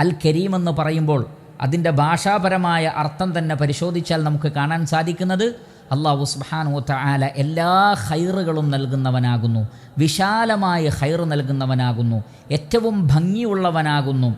അൽ കരീം എന്ന് പറയുമ്പോൾ അതിൻ്റെ ഭാഷാപരമായ അർത്ഥം തന്നെ പരിശോധിച്ചാൽ നമുക്ക് കാണാൻ സാധിക്കുന്നത് അല്ലാഹു സുബ്ഹാനഹു വ തആല എല്ലാ ഖൈറുകളും നൽകുന്നവനാകുന്നു, വിശാലമായ ഖൈർ നൽകുന്നവനാകുന്നു, ഏറ്റവും ഭംഗിയുള്ളവനാകുന്നു.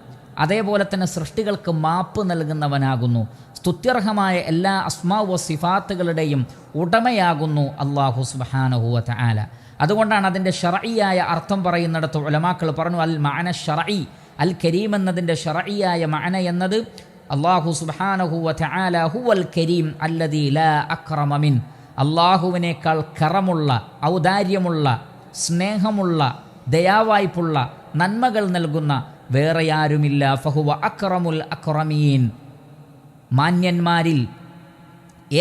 അതേപോലെ തന്നെ സൃഷ്ടികൾക്ക് മാപ്പ് നൽകുന്നവനാകുന്നു. സ്തുത്യർഹമായ എല്ലാ അസ്മാ വ സിഫാത്തുകളുടെയും ഉടമയാകുന്നു അല്ലാഹു സുബ്ഹാനഹു വ തആല. അതുകൊണ്ടാണ് അതിൻ്റെ ശർഈയായ അർത്ഥം പറയുന്നിടത്ത് ഉലമാക്കൾ പറഞ്ഞു, അൽ മഅന ശർഈ, അൽ കരീം എന്നതിൻ്റെ ശർഈയായ മഅന എന്നത് അല്ലാഹു സുബ്ഹാനഹു വ തആല ഹുവൽ കരീം അല്ലദീ ലാ അക്റമ മിൻ, അല്ലാഹുവിനേക്കാൾ കറമുള്ള, ഔദാര്യമുള്ള, സ്നേഹമുള്ള, ദയാവായ്പുള്ള, നന്മകൾ നൽകുന്ന വേറെയാരുമില്ല. ഫഹുവ അക്റമുൽ അക്റമീൻ, മാന്യന്മാരിൽ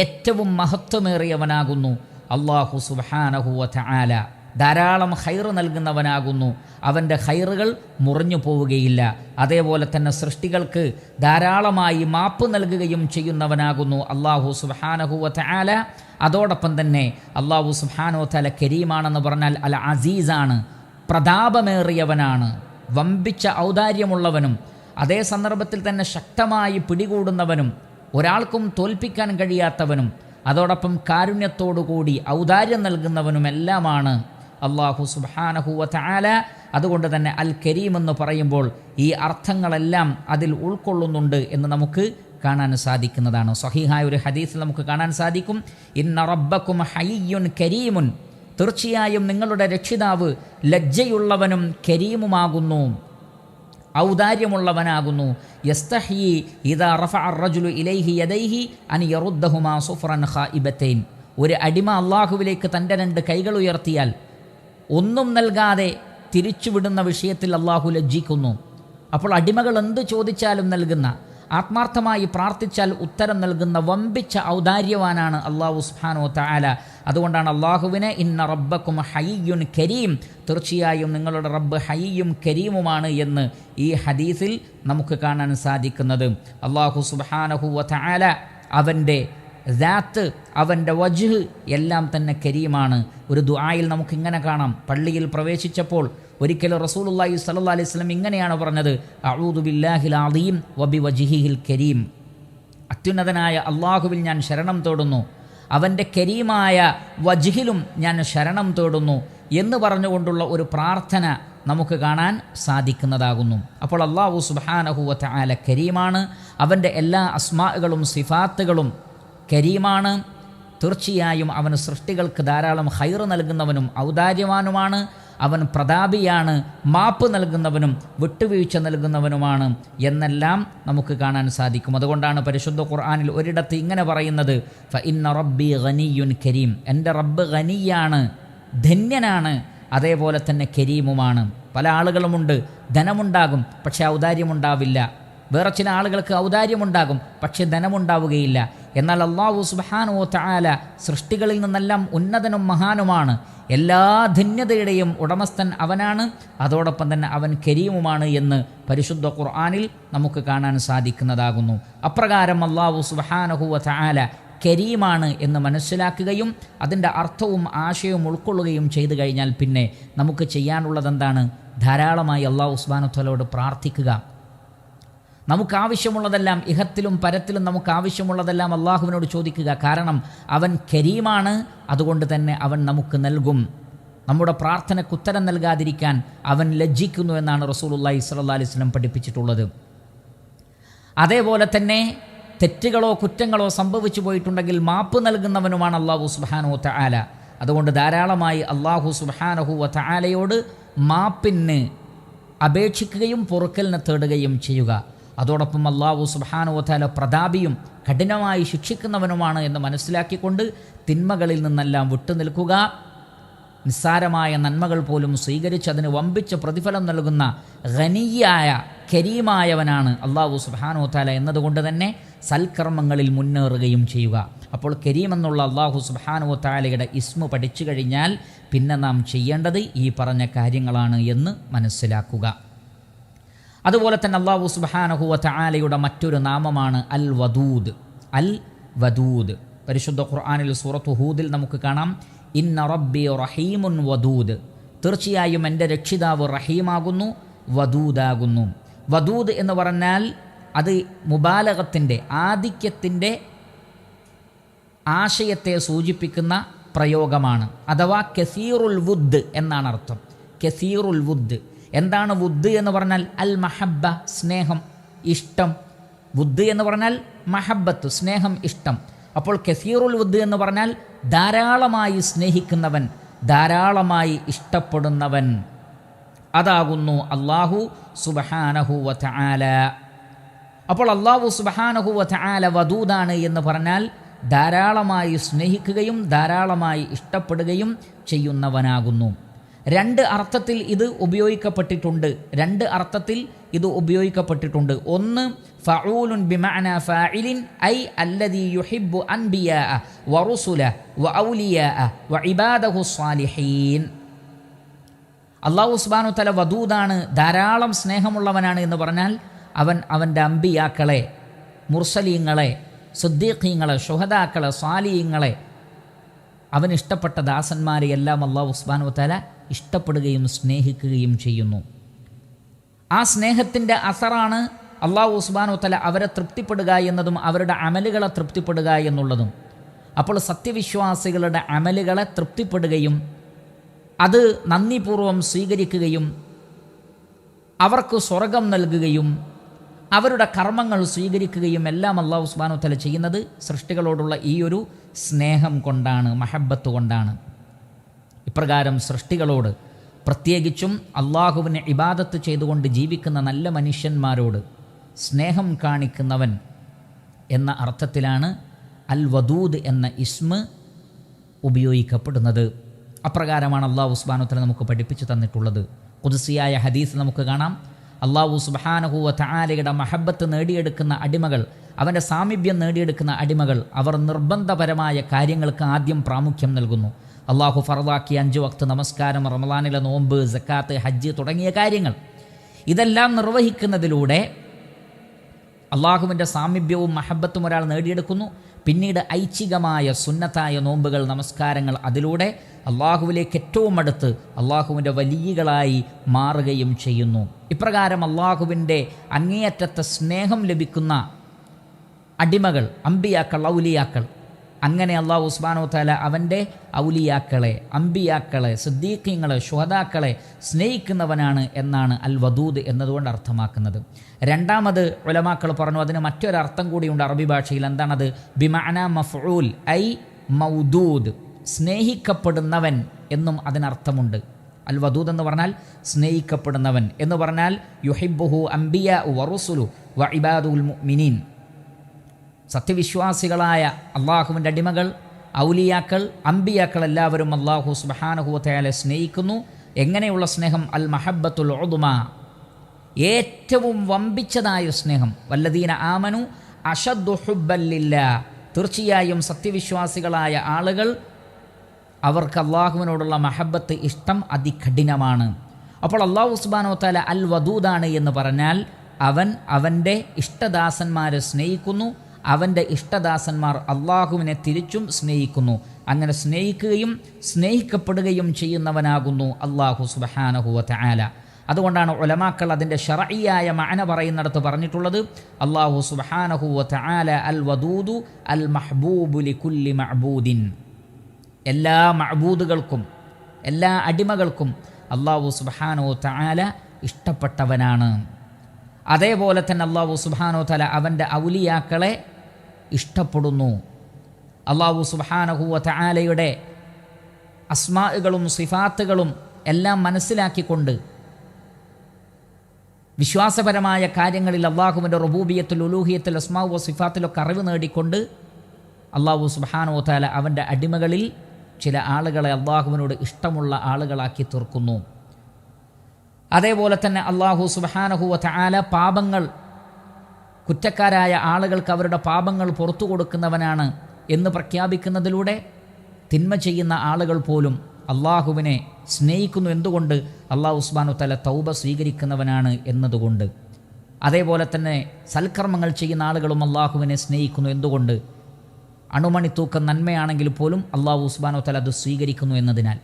ഏറ്റവും മഹത്വമേറിയവനാകുന്നു അല്ലാഹു സുബ്ഹാനഹു വ തആല. ധാരാളം ഖൈർ നൽകുന്നവനാകുന്നു, അവൻ്റെ ഖൈറുകൾ മുറിഞ്ഞു പോവുകയില്ല. അതേപോലെ തന്നെ സൃഷ്ടികൾക്ക് ധാരാളമായി മാപ്പ് നൽകുകയും ചെയ്യുന്നവനാകുന്നു അല്ലാഹു സുബ്ഹാനഹു വ തആല. അതോടൊപ്പം തന്നെ അല്ലാഹു സുബ്ഹാനഹു വ തആല കരീമാണെന്ന് പറഞ്ഞാൽ അൽ അസീസാണ്, പ്രതാപമേറിയവനാണ്, വമ്പിച്ച ഔദാര്യമുള്ളവനും അതേ സന്ദർഭത്തിൽ തന്നെ ശക്തമായി പിടികൂടുന്നവനും ഒരാൾക്കും തോൽപ്പിക്കാൻ കഴിയാത്തവനും അതോടൊപ്പം കാരുണ്യത്തോടുകൂടി ഔദാര്യം നൽകുന്നവനുമെല്ലാമാണ് അല്ലാഹു സുബ്ഹാനഹു വ തആല. അതുകൊണ്ട് തന്നെ അൽ കരീം എന്ന് പറയുമ്പോൾ ഈ അർത്ഥങ്ങളെല്ലാം അതിൽ ഉൾക്കൊള്ളുന്നുണ്ട് എന്ന് നമുക്ക് കാണാൻ സാധിക്കുന്നതാണ്. സ്വഹീഹായ ഒരു ഹദീസിൽ നമുക്ക് കാണാൻ സാധിക്കും, ഇന്ന റബ്ബക്കും ഹയ്യുൻ കരീമുൻ, തീർച്ചയായും നിങ്ങളുടെ രക്ഷിതാവ് ലജ്ജയുള്ളവനും കരീമുമാകുന്നു, ഔദാര്യമുള്ളവനാകുന്നു. യസ്തഹി ഇദാ റഫഅ അർ-റജുലു ഇലൈഹി യദൈഹി അൻ യറുദ്ദഹുമാ സുഫ്റൻ ഖായിബതൈൻ, ഒരു അടിമ അള്ളാഹുവിലേക്ക് തൻ്റെ രണ്ട് കൈകൾ ഉയർത്തിയാൽ ഒന്നും നൽകാതെ തിരിച്ചുവിടുന്ന വിഷയത്തിൽ അള്ളാഹു ലജ്ജിക്കുന്നു. അപ്പോൾ അടിമകൾ എന്ത് ചോദിച്ചാലും നൽകുന്ന, ആത്മാർത്ഥമായി പ്രാർത്ഥിച്ചാൽ ഉത്തരം നൽകുന്ന വമ്പിച്ച ഔദാര്യവാനാണ് അല്ലാഹു സുബ്ഹാനഹു വ തആല. അതുകൊണ്ടാണ് അള്ളാഹുവിനെ ഇന്ന റബ്ബക്കും ഹയ്യുൻ കരീം, തീർച്ചയായും നിങ്ങളുടെ റബ്ബ് ഹയ്യും കരീമുമാണ് എന്ന് ഈ ഹദീസിൽ നമുക്ക് കാണാൻ സാധിക്കുന്നത്. അല്ലാഹു സുബ്ഹാനഹു വ തആല അവൻ്റെ ദാത്ത്, അവൻ്റെ വജ്ഹ് എല്ലാം തന്നെ കരീമാണ്. ഒരു ദുആയിൽ നമുക്കിങ്ങനെ കാണാം, പള്ളിയിൽ പ്രവേശിച്ചപ്പോൾ ഒരിക്കലും റസൂലുള്ളാഹി സ്വല്ലല്ലാഹി അലൈഹി വസല്ലം ഇങ്ങനെയാണ് പറഞ്ഞത്, അഊദു ബില്ലാഹിൽ അദീം വബിവജ്ഹിഹിൽ കരീം, അത്യുന്നതനായ അള്ളാഹുവിൽ ഞാൻ ശരണം തേടുന്നു, അവൻ്റെ കരീമായ വജ്ഹിലും ഞാൻ ശരണം തേടുന്നു എന്ന് പറഞ്ഞുകൊണ്ടുള്ള ഒരു പ്രാർത്ഥന നമുക്ക് കാണാൻ സാധിക്കുന്നതാകുന്നു. അപ്പോൾ അല്ലാഹു സുബ്ഹാനഹു വ തആല കരീമാണ്. അവൻ്റെ എല്ലാ അസ്മാകളും സിഫാത്തുകളും കരീമാണ്. തീർച്ചയായും അവൻ സൃഷ്ടികൾക്ക് ധാരാളം ഖൈർ നൽകുന്നവനും ഔദാര്യവാനുമാണ്. അവൻ പ്രതാപിയാണ്, മാപ്പ് നൽകുന്നവനും വിട്ടുവീഴ്ച നൽകുന്നവനുമാണ് എന്നെല്ലാം നമുക്ക് കാണാൻ സാധിക്കും. അതുകൊണ്ടാണ് പരിശുദ്ധ ഖുർആനിൽ ഒരിടത്ത് ഇങ്ങനെ പറയുന്നത്, ഫഇന്ന റബ്ബി ഗനിയ്യുൻ കരീം, എൻ്റെ റബ്ബ് ഗനിയാണ്, ധന്യനാണ്, അതേപോലെ തന്നെ കരീമുമാണ്. പല ആളുകളുമുണ്ട്, ധനമുണ്ടാകും പക്ഷേ ഔദാര്യമുണ്ടാവില്ല. വേറെ ചില ആളുകൾക്ക് ഔദാര്യമുണ്ടാകും പക്ഷേ ധനമുണ്ടാവുകയില്ല. എന്നാൽ അല്ലാഹു സുബ്ഹാനഹു വ തആല സൃഷ്ടികളിൽ നിന്നെല്ലാം ഉന്നതനും മഹാനുമാണ്. എല്ലാ ധന്യതയുടെയും ഉടമസ്ഥൻ അവനാണ്. അതോടൊപ്പം തന്നെ അവൻ കരീമുമാണ് എന്ന് പരിശുദ്ധ ഖുർആനിൽ നമുക്ക് കാണാൻ സാധിക്കുന്നതാകുന്നു. അപ്രകാരം അല്ലാഹു സുബ്ഹാനഹു വ തആല കരീമാണ് എന്ന് മനസ്സിലാക്കുകയും അതിൻ്റെ അർത്ഥവും ആശയവും ഉൾക്കൊള്ളുകയും ചെയ്തു കഴിഞ്ഞാൽ പിന്നെ നമുക്ക് ചെയ്യാനുള്ളത് എന്താണ്? ധാരാളമായി അല്ലാഹു സുബ്ഹാനഹു വ തആലയോട് പ്രാർത്ഥിക്കുക. നമുക്കാവശ്യമുള്ളതെല്ലാം, ഇഹത്തിലും പരത്തിലും നമുക്ക് ആവശ്യമുള്ളതെല്ലാം അള്ളാഹുവിനോട് ചോദിക്കുക. കാരണം അവൻ കരീമാണ്, അതുകൊണ്ട് തന്നെ അവൻ നമുക്ക് നൽകും. നമ്മുടെ പ്രാർത്ഥനയ്ക്ക് ഉത്തരം നൽകാതിരിക്കാൻ അവൻ ലജ്ജിക്കുന്നു എന്നാണ് റസൂലുള്ളാഹി സ്വല്ലല്ലാഹി അലൈഹി വസല്ലം പഠിപ്പിച്ചിട്ടുള്ളത്. അതേപോലെ തന്നെ തെറ്റുകളോ കുറ്റങ്ങളോ സംഭവിച്ചു പോയിട്ടുണ്ടെങ്കിൽ മാപ്പ് നൽകുന്നവനുമാണ് അല്ലാഹു സുബ്ഹാനഹു വ തആല. അതുകൊണ്ട് ധാരാളമായി അല്ലാഹു സുബ്ഹാനഹു വ തആലയോട് മാപ്പിന് അപേക്ഷിക്കുകയും പൊറുക്കലിനെ തേടുകയും ചെയ്യുക. അതോടൊപ്പം അല്ലാഹു സുബ്ഹാനഹു വ തആല പ്രതാപിയും കഠിനമായി ശിക്ഷിക്കുന്നവനുമാണ് എന്ന് മനസ്സിലാക്കിക്കൊണ്ട് തിന്മകളിൽ നിന്നെല്ലാം വിട്ടുനിൽക്കുക. നിസ്സാരമായ നന്മകൾ പോലും സ്വീകരിച്ച് അതിന് വമ്പിച്ച പ്രതിഫലം നൽകുന്ന ഗനിയായ കരീമായവനാണ് അല്ലാഹു സുബ്ഹാനഹു വ തആല എന്നതുകൊണ്ട് തന്നെ സൽക്കർമ്മങ്ങളിൽ മുന്നേറുകയും ചെയ്യുക. അപ്പോൾ കരീം എന്നുള്ള അല്ലാഹു സുബ്ഹാനഹു വ തആലയുടെ ഇസ്മ പഠിച്ചു കഴിഞ്ഞാൽ പിന്നെ നാം ചെയ്യേണ്ടത് ഈ പറഞ്ഞ കാര്യങ്ങളാണ് എന്ന് മനസ്സിലാക്കുക. അതുപോലെ തന്നെ അല്ലാഹു സുബ്ഹാനഹു വ തആലയുടെ മറ്റൊരു നാമമാണ് അൽ വദൂദ്. അൽ വദൂദ് പരിശുദ്ധ ഖുർആനിൽ സൂറത്ത് ഹൂദിൽ നമുക്ക് കാണാം, ഇന്ന റബ്ബി റഹീമുൻ വദൂദ്, തീർച്ചയായും എൻ്റെ രക്ഷിതാവ് റഹീമാകുന്നു, വദൂദാകുന്നു. വദൂദ് എന്ന് പറഞ്ഞാൽ അത് മുബാലഗത്തിൻ്റെ, ആധിക്യത്തിൻ്റെ ആശയത്തെ സൂചിപ്പിക്കുന്ന പ്രയോഗമാണ്. അഥവാ കസീറുൽ വുദ് എന്നാണ് അർത്ഥം. കസീറുൽ വുദ് എന്താണ്? വുദ് എന്ന് പറഞ്ഞാൽ അൽ മഹബ്ബ, സ്നേഹം, ഇഷ്ടം. വുദ് എന്ന് പറഞ്ഞാൽ മഹബ്ബത്ത്, സ്നേഹം, ഇഷ്ടം. അപ്പോൾ കസീറുൽ വുദ് എന്ന് പറഞ്ഞാൽ ധാരാളമായി സ്നേഹിക്കുന്നവൻ, ധാരാളമായി ഇഷ്ടപ്പെടുന്നവൻ. അതാകുന്നു അല്ലാഹു സുബ്ഹാനഹു വ തആല. അപ്പോൾ അല്ലാഹു സുബ്ഹാനഹു വ തആല വദൂദാണ് എന്ന് പറഞ്ഞാൽ ധാരാളമായി സ്നേഹിക്കുകയും ധാരാളമായി ഇഷ്ടപ്പെടുകയും ചെയ്യുന്നവനാകുന്നു. രണ്ട് അർത്ഥത്തിൽ ഇത് ഉപയോഗിക്കപ്പെട്ടിട്ടുണ്ട്. ഉപയോഗിക്കപ്പെട്ടിട്ടുണ്ട്. ഒന്ന് ഫഊലുൻ ബിമഅന ഫാഇലിൻ ഐ അല്ലദീ യുഹിബ്ബു അൻബിയാഅ വറുസുല വഔലിയാഅ വഇബാദഹു സ്വാലിഹീൻ. അല്ലാഹു സുബ്ഹാനഹു വ തആല വദൂദാണ്, ധാരാളം സ്നേഹമുള്ളവനാണ് എന്ന് പറഞ്ഞാൽ അവൻ അവൻ്റെ അംബിയാക്കളെ, മുർസലീങ്ങളെ, സിദ്ദീഖീങ്ങളെ, ശുഹദാക്കളെ, സ്വാലിഹീങ്ങളെ, അവൻ ഇഷ്ടപ്പെട്ട ദാസന്മാരെ എല്ലാം അല്ലാഹു സുബ്ഹാനഹു വ തആല ഇഷ്ടപ്പെടുകയും സ്നേഹിക്കുകയും ചെയ്യുന്നു. ആ സ്നേഹത്തിൻ്റെ അസറാണ് അല്ലാഹു സുബ്ഹാനഹു വ തആല അവരെ തൃപ്തിപ്പെടുക എന്നതും അവരുടെ അമലുകളെ തൃപ്തിപ്പെടുക എന്നുള്ളതും. അപ്പോൾ സത്യവിശ്വാസികളുടെ അമലുകളെ തൃപ്തിപ്പെടുകയും അത് നന്ദിപൂർവ്വം സ്വീകരിക്കുകയും അവർക്ക് സ്വർഗം നൽകുകയും അവരുടെ കർമ്മങ്ങൾ സ്വീകരിക്കുകയും എല്ലാം അല്ലാഹു സുബ്ഹാനഹു വ തആല ചെയ്യുന്നത് സൃഷ്ടികളോടുള്ള ഈ ഒരു സ്നേഹം കൊണ്ടാണ്, മഹബ്ബത്ത് കൊണ്ടാണ്. ഇപ്രകാരം സൃഷ്ടികളോട്, പ്രത്യേകിച്ചും അള്ളാഹുവിനെ ഇബാദത്ത് ചെയ്തുകൊണ്ട് ജീവിക്കുന്ന നല്ല മനുഷ്യന്മാരോട് സ്നേഹം കാണിക്കുന്നവൻ എന്ന അർത്ഥത്തിലാണ് അൽ വദൂദ് എന്ന ഇസ്മ ഉപയോഗിക്കപ്പെടുന്നത്. അപ്രകാരമാണ് അല്ലാഹു സുബ്ഹാനഹു വ തആല നമുക്ക് പഠിപ്പിച്ചു തന്നിട്ടുള്ളത്. ഖുദ്സിയായ ഹദീസ് നമുക്ക് കാണാം, അല്ലാഹു സുബ്ഹാനഹു വ തആലയുടെ മഹബ്ബത്ത് നേടിയെടുക്കുന്ന അടിമകൾ, അവൻ്റെ സാമീപ്യം നേടിയെടുക്കുന്ന അടിമകൾ, അവർ നിർബന്ധപരമായ കാര്യങ്ങൾക്ക് ആദ്യം പ്രാമുഖ്യം നൽകുന്നു. അള്ളാഹു ഫർദാക്കിയ 5 വക്ത് നമസ്കാരം, റമളാനിലെ നോമ്പ്, സക്കാത്ത്, ഹജ്ജ് തുടങ്ങിയ കാര്യങ്ങൾ, ഇതെല്ലാം നിർവഹിക്കുന്നതിലൂടെ അള്ളാഹുവിൻ്റെ സാമീപ്യവും മഹബ്ബത്തും ഒരാൾ നേടിയെടുക്കുന്നു. പിന്നീട് ഐച്ഛികമായ സുന്നത്തായ നോമ്പുകൾ, നമസ്കാരങ്ങൾ, അതിലൂടെ അള്ളാഹുവിലേക്ക് ഏറ്റവും അടുത്ത് അള്ളാഹുവിൻ്റെ വലിയകളായി മാറുകയും ചെയ്യുന്നു. ഇപ്രകാരം അള്ളാഹുവിൻ്റെ അങ്ങേയറ്റത്തെ സ്നേഹം ലഭിക്കുന്ന അടിമകൾ, അമ്പിയാക്കൾ, ഔലിയാക്കൾ, അങ്ങനെ അല്ലാഹു സുബ്ഹാനഹു വതആല അവൻ്റെ ഔലിയാക്കളെ, അംബിയാക്കളെ, സിദ്ദീഖീങ്ങളെ, ശുഹദാക്കളെ സ്നേഹിക്കുന്നവനാണ് എന്നാണ് അൽ വദൂദ് എന്നതുകൊണ്ട് അർത്ഥമാക്കുന്നത്. രണ്ടാമത് ഉലമാക്കൾ പറഞ്ഞു അതിന് മറ്റൊരർത്ഥം കൂടിയുണ്ട് അറബി ഭാഷയിൽ. എന്താണത്? ബിമഅന മഫ്ഊൽ ഐ മൗദൂദ്, സ്നേഹിക്കപ്പെടുന്നവൻ എന്നും അതിനർത്ഥമുണ്ട്. അൽ വദൂദ് എന്ന് പറഞ്ഞാൽ സ്നേഹിക്കപ്പെടുന്നവൻ എന്ന് പറഞ്ഞാൽ യുഹിബ്ബുഹു അംബിയാ വറുസുലു വ ഇബാദുൽ മുഅ്മിനീൻ, സത്യവിശ്വാസികളായ അള്ളാഹുവിൻ്റെ അടിമകൾ, ഔലിയാക്കൾ, അംബിയാക്കൾ എല്ലാവരും അള്ളാഹു സുബ്ഹാനഹു വതആല സ്നേഹിക്കുന്നു. എങ്ങനെയുള്ള സ്നേഹം? അൽ മഹബ്ബത്തുൽ ഉദ്മ, ഏറ്റവും വമ്പിച്ചതായ സ്നേഹം. വല്ലദീന ആമനു അശദ്ദു ഹുബ്ബൻ ലില്ലാഹ്, തീർച്ചയായും സത്യവിശ്വാസികളായ ആളുകൾ അവർക്ക് അള്ളാഹുവിനോടുള്ള മഹബത്ത്, ഇഷ്ടം അതികഠിനമാണ്. അപ്പോൾ അള്ളാഹു സുബ്ഹാനഹു വതആല അൽ വദൂദാണ് എന്ന് പറഞ്ഞാൽ അവൻ അവൻ്റെ ഇഷ്ടദാസന്മാരെ സ്നേഹിക്കുന്നു, അവൻ്റെ ഇഷ്ടദാസന്മാർ അള്ളാഹുവിനെ തിരിച്ചും സ്നേഹിക്കുന്നു. അങ്ങനെ സ്നേഹിക്കുകയും സ്നേഹിക്കപ്പെടുകയും ചെയ്യുന്നവനാകുന്നു അള്ളാഹു സുബ്ഹാനഹു വതആല. അതുകൊണ്ടാണ് ഉലമാക്കൾ അതിൻ്റെ ശർഈയായ മഅന പറയുന്നിടത്ത് പറഞ്ഞിട്ടുള്ളത് അള്ളാഹു സുബ്ഹാനഹു വതആല അൽ വദൂദു അൽ മഹ്ബൂബു ലികുല്ലി മഅബൂദിൻ, എല്ലാ മഅബൂദുകൾക്കും എല്ലാ അടിമകൾക്കും അള്ളാഹു സുബ്ഹാനഹു വതആല ഇഷ്ടപ്പെട്ടവനാണ്. അതേപോലെ തന്നെ അള്ളാഹു സുബ്ഹാനഹു വതആല അവൻ്റെ ഔലിയാക്കളെ ഇഷ്ടപ്പെടുന്നു. അള്ളാഹു സുബ്ഹാനഹു വതആലയുടെ അസ്മാഉകളും സിഫാത്തുകളും എല്ലാം മനസ്സിലാക്കിക്കൊണ്ട് വിശ്വാസപരമായ കാര്യങ്ങളിൽ അള്ളാഹുവിൻ്റെ റുബൂബിയത്തിൽ, ഉലൂഹിയത്തിൽ, അസ്മാഉ വ സിഫാത്തിലൊക്കെ അറിവ് നേടിക്കൊണ്ട് അള്ളാഹു സുബ്ഹാനഹു വതആല അവൻ്റെ അടിമകളിൽ ചില ആളുകളെ അള്ളാഹുവിനോട് ഇഷ്ടമുള്ള ആളുകളാക്കി തീർക്കുന്നു. അതേപോലെ തന്നെ അള്ളാഹു സുബ്ഹാനഹു വതആല പാപങ്ങൾ, കുറ്റക്കാരായ ആളുകൾക്ക് അവരുടെ പാപങ്ങൾ പുറത്തു കൊടുക്കുന്നവനാണ് എന്ന് പ്രഖ്യാപിക്കുന്നതിലൂടെ തിന്മ ചെയ്യുന്ന ആളുകൾ പോലും അള്ളാഹുവിനെ സ്നേഹിക്കുന്നു. എന്തുകൊണ്ട്? അള്ളാഹു സുബ്ഹാനഹു വതആല തൗബ സ്വീകരിക്കുന്നവനാണ് എന്നതുകൊണ്ട്. അതേപോലെ തന്നെ സൽക്കർമ്മങ്ങൾ ചെയ്യുന്ന ആളുകളും അള്ളാഹുവിനെ സ്നേഹിക്കുന്നു. എന്തുകൊണ്ട്? അണുമണി തൂക്കം നന്മയാണെങ്കിൽ പോലും അള്ളാഹു സുബ്ഹാനഹു വതആല അത് സ്വീകരിക്കുന്നു എന്നതിനാൽ.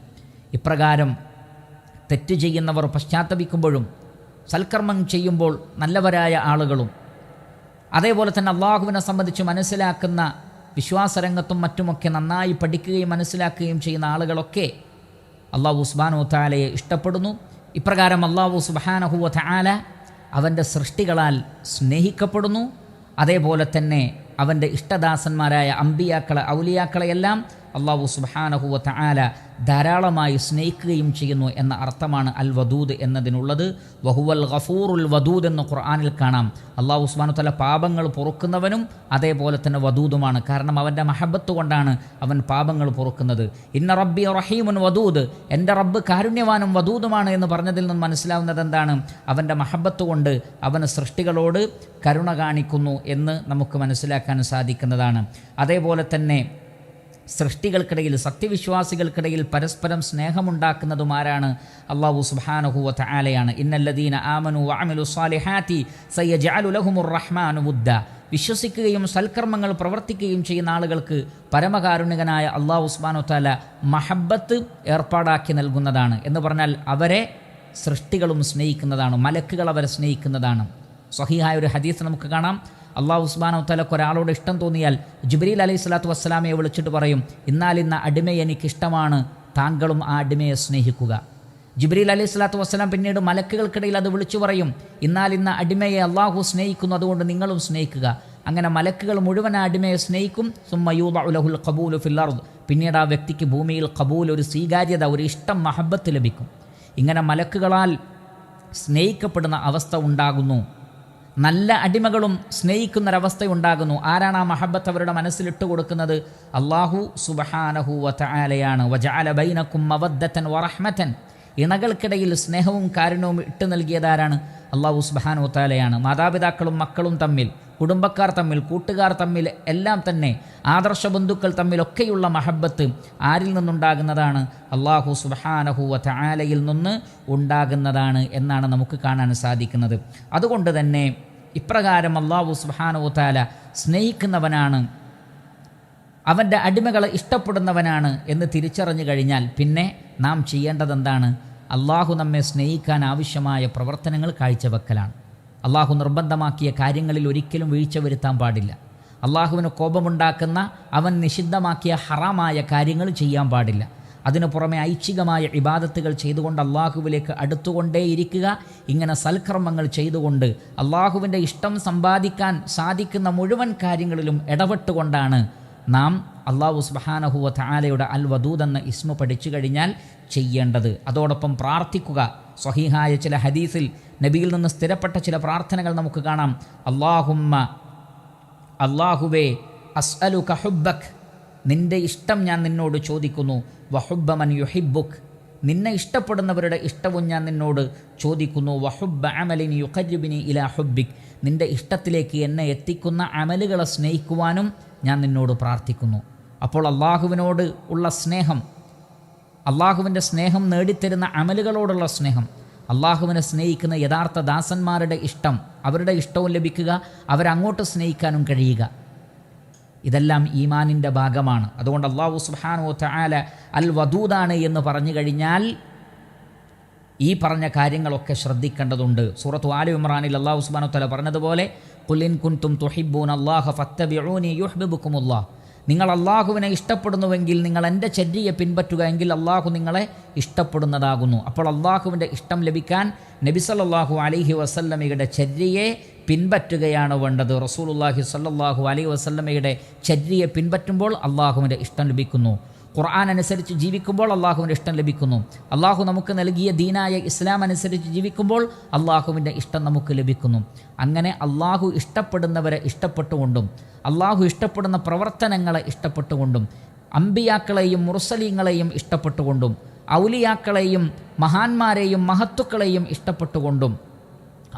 ഇപ്രകാരം തെറ്റ് ചെയ്യുന്നവർ പശ്ചാത്തപിക്കുമ്പോഴും സൽക്കർമ്മം ചെയ്യുമ്പോൾ നല്ലവരായ ആളുകളും, അതേപോലെ തന്നെ അള്ളാഹുവിനെ സംബന്ധിച്ച് മനസ്സിലാക്കുന്ന വിശ്വാസരംഗത്തും മറ്റുമൊക്കെ നന്നായി പഠിക്കുകയും മനസ്സിലാക്കുകയും ചെയ്യുന്ന ആളുകളൊക്കെ അള്ളാഹു സുബ്ഹാനഹു വതആലയെ ഇഷ്ടപ്പെടുന്നു. ഇപ്രകാരം അള്ളാഹു സുബ്ഹാനഹു വതആല അവൻ്റെ സൃഷ്ടികളാൽ സ്നേഹിക്കപ്പെടുന്നു. അതേപോലെ തന്നെ അവൻ്റെ ഇഷ്ടദാസന്മാരായ അംബിയാക്കളെ, ഔലിയാക്കളെയെല്ലാം അള്ളാഹു സുബ്ഹാനഹു വതആല ധാരാളമായി സ്നേഹിക്കുകയും ചെയ്യുന്നു എന്ന അർത്ഥമാണ് അൽ വദൂദ് എന്നതിനുള്ളത്. വഹുവൽ ഗഫൂറുൽ വദൂദ് എന്ന് ഖുർആനിൽ കാണാം. അള്ളാഹു സുബ്ഹാനഹു വതആല പാപങ്ങൾ പൊറുക്കുന്നവനും അതേപോലെ തന്നെ വദൂദുമാണ്. കാരണം അവൻ്റെ മഹബത്ത് കൊണ്ടാണ് അവൻ പാപങ്ങൾ പൊറുക്കുന്നത്. ഇന്ന റബ്ബി റഹീമുൻ വദൂദ്, എൻ്റെ റബ്ബ് കാരുണ്യവാനും വദൂദുമാണ് എന്ന് പറഞ്ഞതിൽ നിന്ന് മനസ്സിലാവുന്നത് എന്താണ്? അവൻ്റെ മഹബത്ത് കൊണ്ട് അവന് സൃഷ്ടികളോട് കരുണ കാണിക്കുന്നു എന്ന് നമുക്ക് മനസ്സിലാക്കാൻ സാധിക്കുന്നതാണ്. അതേപോലെ തന്നെ സൃഷ്ടികൾക്കിടയിൽ, സത്യവിശ്വാസികൾക്കിടയിൽ പരസ്പരം സ്നേഹമുണ്ടാക്കുന്നതും ആരാണ്? അല്ലാഹു സുബ്ഹാനഹു വതആലയാണ്. ഇന്നല്ലദീന ആമനു വഅമിലു സ്വാലിഹാത്തി സയജഅലു ലഹുമുർ റഹ്മാനു വുദ്ദ, വിശ്വസിക്കുകയും സൽക്കർമ്മങ്ങൾ പ്രവർത്തിക്കുകയും ചെയ്യുന്ന ആളുകൾക്ക് പരമകാരുണികനായ അല്ലാഹു സുബ്ഹാനഹു വതആല മഹബത്ത് ഏർപ്പാടാക്കി നൽകുന്നതാണ്. എന്ന് പറഞ്ഞാൽ അവരെ സൃഷ്ടികളും സ്നേഹിക്കുന്നതാണ്, മലക്കുകൾ അവരെ സ്നേഹിക്കുന്നതാണ്. സ്വഹീഹായ ഒരു ഹദീസ് നമുക്ക് കാണാം. അള്ളാഹു സുബ്ഹാനഹു വതആലക്ക് ഒരാളോട് ഇഷ്ടം തോന്നിയാൽ ജിബ്രീൽ അലൈഹി സ്വലാത്തു വസ്സലാമയെ വിളിച്ചിട്ട് പറയും, ഇന്നാലിന്ന അടിമയെ എനിക്കിഷ്ടമാണ്, താങ്കളും ആ അടിമയെ സ്നേഹിക്കുക. ജിബ്രീൽ അലൈഹി സ്വലാത്തു വസ്സലാം പിന്നീട് മലക്കുകൾക്കിടയിൽ അത് വിളിച്ചു പറയും, ഇന്നാലിന്ന അടിമയെ അള്ളാഹു സ്നേഹിക്കുന്നു, അതുകൊണ്ട് നിങ്ങളും സ്നേഹിക്കുക. അങ്ങനെ മലക്കുകൾ മുഴുവൻ ആ അടിമയെ സ്നേഹിക്കും. സുമ്മ യൂദഉ ലഹുൽ ഖബൂലു ഫിൽ അർദ്, പിന്നീട് ആ വ്യക്തിക്ക് ഭൂമിയിൽ ഖബൂൽ, ഒരു സ്വീകാര്യത, ഒരു ഇഷ്ടം, മഹബത്ത് ലഭിക്കും. ഇങ്ങനെ മലക്കുകളാൽ സ്നേഹിക്കപ്പെടുന്ന അവസ്ഥ ഉണ്ടാകുന്നു. നല്ല അടിമകളും സ്നേഹിക്കുന്നൊരവസ്ഥയുണ്ടാകുന്നു. ആരാണ് ആ മഹബത്ത് അവരുടെ മനസ്സിലിട്ട് കൊടുക്കുന്നത്? അല്ലാഹു സുബ്ഹാനഹു വതആലയാണ്. വജഅല ബൈനകും മവദ്ദതൻ വറഹ്മതൻ, ഇണകൾക്കിടയിൽ സ്നേഹവും കാരുണ്യവും ഇട്ട് നൽകിയതാരാണ്? അല്ലാഹു സുബ്ഹാനഹു വതആലയാണ്. മാതാപിതാക്കളും മക്കളും തമ്മിൽ, കുടുംബക്കാർ തമ്മിൽ, കൂട്ടുകാർ തമ്മിൽ എല്ലാം തന്നെ, ആദർശ ബന്ധുക്കൾ തമ്മിലൊക്കെയുള്ള മഹബത്ത് ആരിൽ നിന്നുണ്ടാകുന്നതാണ്? അല്ലാഹു സുബ്ഹാനഹു വതആലയിൽ നിന്ന് ഉണ്ടാകുന്നതാണ് എന്നാണ് നമുക്ക് കാണാൻ സാധിക്കുന്നത്. അതുകൊണ്ട് തന്നെ ഇപ്രകാരം അല്ലാഹു സുബ്ഹാനഹു വതആല സ്നേഹിക്കുന്നവനാണ്, അവൻ്റെ അടിമകളെ ഇഷ്ടപ്പെടുന്നവനാണ് എന്ന് തിരിച്ചറിഞ്ഞു കഴിഞ്ഞാൽ പിന്നെ നാം ചെയ്യേണ്ടതെന്താണ്? അള്ളാഹു നമ്മെ സ്നേഹിക്കാൻ ആവശ്യമായ പ്രവർത്തനങ്ങൾ കാഴ്ചവെക്കലാണ്. അള്ളാഹു നിർബന്ധമാക്കിയ കാര്യങ്ങളിൽ ഒരിക്കലും വീഴ്ച വരുത്താൻ പാടില്ല. അള്ളാഹുവിന് കോപമുണ്ടാക്കുന്ന അവൻ നിഷിദ്ധമാക്കിയ ഹറാമായ കാര്യങ്ങൾ ചെയ്യാൻ പാടില്ല. അതിനു പുറമെ ഐച്ഛികമായ ഇബാദത്തുകൾ ചെയ്തുകൊണ്ട് അള്ളാഹുവിലേക്ക് അടുത്തുകൊണ്ടേയിരിക്കുക. ഇങ്ങനെ സൽക്കർമ്മങ്ങൾ ചെയ്തുകൊണ്ട് അള്ളാഹുവിൻ്റെ ഇഷ്ടം സമ്പാദിക്കാൻ സാധിക്കുന്ന മുഴുവൻ കാര്യങ്ങളിലും ഇടപെട്ടുകൊണ്ടാണ് നാം അള്ളാഹു സുബ്ഹാനഹു വ തആലയുടെ അൽ വദൂദ് എന്ന ഇസ്മ പഠിച്ചു കഴിഞ്ഞാൽ ചെയ്യേണ്ടത്. അതോടൊപ്പം പ്രാർത്ഥിക്കുക. സ്വഹീഹായ ചില ഹദീസിൽ നബിയിൽ നിന്ന് സ്ഥിരപ്പെട്ട ചില പ്രാർത്ഥനകൾ നമുക്ക് കാണാം. അല്ലാഹുവേ അസ്അലുക ഹുബ്ബക്, നിൻ്റെ ഇഷ്ടം ഞാൻ നിന്നോട് ചോദിക്കുന്നു. വഹുബ്ബ മൻ യുഹിബ്ബുക്, നിന്നെ ഇഷ്ടപ്പെടുന്നവരുടെ ഇഷ്ടവും ഞാൻ നിന്നോട് ചോദിക്കുന്നു. വഹുബ്ബ അമലിൻ യുഖർരിബുനി ഇലാ ഹുബ്ബിക്, നിൻ്റെ ഇഷ്ടത്തിലേക്ക് എന്നെ എത്തിക്കുന്ന അമലുകളെ സ്നേഹിക്കുവാനും ഞാൻ നിന്നോട് പ്രാർത്ഥിക്കുന്നു. അപ്പോൾ അള്ളാഹുവിനോട് ഉള്ള സ്നേഹം, അള്ളാഹുവിൻ്റെ സ്നേഹം നേടിത്തരുന്ന അമലുകളോടുള്ള സ്നേഹം, അള്ളാഹുവിനെ സ്നേഹിക്കുന്ന യഥാർത്ഥ ദാസന്മാരുടെ ഇഷ്ടം, അവരുടെ ഇഷ്ടവും ലഭിക്കുക, അവരങ്ങോട്ട് സ്നേഹിക്കാനും കഴിയുക. ഇതെല്ലാം ഈമാനിൻ്റെ ഭാഗമാണ്. അതുകൊണ്ട് അല്ലാഹു സുബ്ഹാനഹു വ തആല അൽ വദൂദാണ് എന്ന് പറഞ്ഞു കഴിഞ്ഞാൽ ഈ പറഞ്ഞ കാര്യങ്ങളൊക്കെ ശ്രദ്ധിക്കേണ്ടതുണ്ട്. സൂറത്ത് ആല ഇമ്രാനിൽ അല്ലാഹു സുബ്ഹാനഹു വ തആല പറഞ്ഞതുപോലെ ഖുൽ ഇൻ കുൻതും തുഹിബ്ബൂന അല്ലാഹ ഫത്തബിഊനി യുഹ്ബിബുകുമുല്ലാഹ്, നിങ്ങൾ അള്ളാഹുവിനെ ഇഷ്ടപ്പെടുന്നുവെങ്കിൽ നിങ്ങൾ എൻ്റെ ചര്യയെ പിൻപറ്റുക എങ്കിൽ അള്ളാഹു നിങ്ങളെ ഇഷ്ടപ്പെടുന്നതാകുന്നു. അപ്പോൾ അള്ളാഹുവിൻ്റെ ഇഷ്ടം ലഭിക്കാൻ നബി സല്ലല്ലാഹു അലൈഹി വസല്ലമയുടെ ചര്യയെ പിൻപറ്റുകയാണ് വേണ്ടത്. റസൂലുള്ളാഹി സ്വല്ലല്ലാഹു അലൈഹി വസല്ലമയുടെ ചര്യയെ പിൻപറ്റുമ്പോൾ അള്ളാഹുവിൻ്റെ ഇഷ്ടം ലഭിക്കുന്നു. ഖുർആൻ അനുസരിച്ച് ജീവിക്കുമ്പോൾ അള്ളാഹുവിൻ്റെ ഇഷ്ടം ലഭിക്കുന്നു. അള്ളാഹു നമുക്ക് നൽകിയ ദീനായ ഇസ്ലാം അനുസരിച്ച് ജീവിക്കുമ്പോൾ അള്ളാഹുവിൻ്റെ ഇഷ്ടം നമുക്ക് ലഭിക്കുന്നു. അങ്ങനെ അള്ളാഹു ഇഷ്ടപ്പെടുന്നവരെ ഇഷ്ടപ്പെട്ടുകൊണ്ടും അള്ളാഹു ഇഷ്ടപ്പെടുന്ന പ്രവർത്തനങ്ങളെ ഇഷ്ടപ്പെട്ടുകൊണ്ടും അമ്പിയാക്കളെയും മുർസലീങ്ങളെയും ഇഷ്ടപ്പെട്ടുകൊണ്ടും ഔലിയാക്കളെയും മഹാന്മാരെയും മഹത്തുക്കളെയും ഇഷ്ടപ്പെട്ടുകൊണ്ടും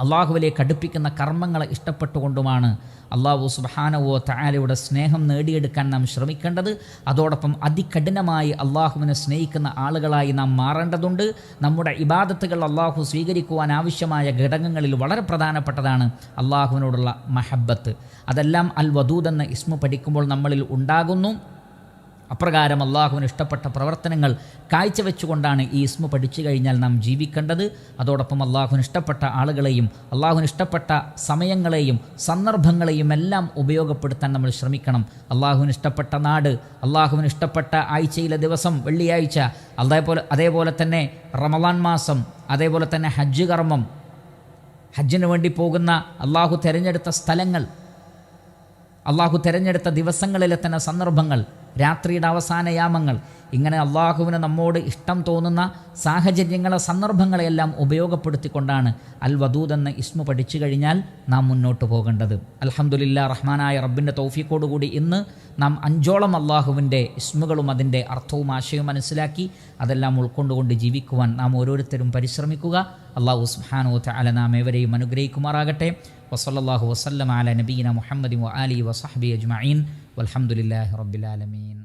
അള്ളാഹുവിലേക്ക് അടുപ്പിക്കുന്ന കർമ്മങ്ങളെ ഇഷ്ടപ്പെട്ടുകൊണ്ടുമാണ് അള്ളാഹു സുബ്ഹാനഹു വ തആലയുടെ സ്നേഹം നേടിയെടുക്കാൻ നാം ശ്രമിക്കേണ്ടത്. അതോടൊപ്പം അതികഠിനമായി അള്ളാഹുവിനെ സ്നേഹിക്കുന്ന ആളുകളായി നാം മാറേണ്ടതുണ്ട്. നമ്മുടെ ഇബാദത്തുകൾ അള്ളാഹു സ്വീകരിക്കുവാൻ ആവശ്യമായ ഘടകങ്ങളിൽ വളരെ പ്രധാനപ്പെട്ടതാണ് അള്ളാഹുവിനോടുള്ള മഹബ്ബത്ത്. അതെല്ലാം അൽ വദൂദ് എന്ന ഇസ്മ പഠിക്കുമ്പോൾ നമ്മളിൽ ഉണ്ടാകുന്നു. അപ്രകാരം അള്ളാഹുവിന് ഇഷ്ടപ്പെട്ട പ്രവർത്തനങ്ങൾ കാഴ്ചവെച്ചുകൊണ്ടാണ് ഈ ഇസ്മ പഠിച്ചു കഴിഞ്ഞാൽ നാം ജീവിക്കേണ്ടത്. അതോടൊപ്പം അള്ളാഹുവിന് ഇഷ്ടപ്പെട്ട ആളുകളെയും അള്ളാഹുവിന് ഇഷ്ടപ്പെട്ട സമയങ്ങളെയും സന്ദർഭങ്ങളെയും എല്ലാം ഉപയോഗപ്പെടുത്താൻ നമ്മൾ ശ്രമിക്കണം. അള്ളാഹുവിന് ഇഷ്ടപ്പെട്ട നാട്, അള്ളാഹുവിന് ഇഷ്ടപ്പെട്ട ആഴ്ചയിലെ ദിവസം വെള്ളിയാഴ്ച, അതേപോലെ തന്നെ റമളാൻ മാസം, അതേപോലെ തന്നെ ഹജ്ജ് കർമ്മം, ഹജ്ജിന് വേണ്ടി പോകുന്ന അള്ളാഹു തിരഞ്ഞെടുത്ത സ്ഥലങ്ങൾ, അള്ളാഹു തിരഞ്ഞെടുത്ത ദിവസങ്ങളിലെ തന്നെ സന്ദർഭങ്ങൾ, രാത്രിയുടെ അവസാന യാമങ്ങൾ, ഇങ്ങനെ അള്ളാഹുവിന് നമ്മോട് ഇഷ്ടം തോന്നുന്ന സാഹചര്യങ്ങളെ സന്ദർഭങ്ങളെയെല്ലാം ഉപയോഗപ്പെടുത്തിക്കൊണ്ടാണ് അൽ വദൂദ് എന്ന ഇസ്മ പഠിച്ചു കഴിഞ്ഞാൽ നാം മുന്നോട്ട് പോകേണ്ടത്. അൽഹംദുലില്ലാ, റഹ്മാനായ റബ്ബിൻ്റെ തൗഫീഖോടുകൂടി ഇന്ന് നാം 5ഓളം അള്ളാഹുവിൻ്റെ ഇസ്മുകളും അതിൻ്റെ അർത്ഥവും ആശയവും മനസ്സിലാക്കി അതെല്ലാം ഉൾക്കൊണ്ടുകൊണ്ട് ജീവിക്കുവാൻ നാം ഓരോരുത്തരും പരിശ്രമിക്കുക. അള്ളാഹു സുബ്ഹാനഹു വ തആല നാം ഏവരെയും അനുഗ്രഹിക്കുമാറാകട്ടെ. വസല്ലല്ലാഹു വസല്ലമ അലാ നബിയിന മുഹമ്മദിൻ വ ആലിഹി വസഹ്ബിഹി അജ്മഈൻ വൽഹംദുലില്ലാഹി റബ്ബിൽ ആലമീൻ.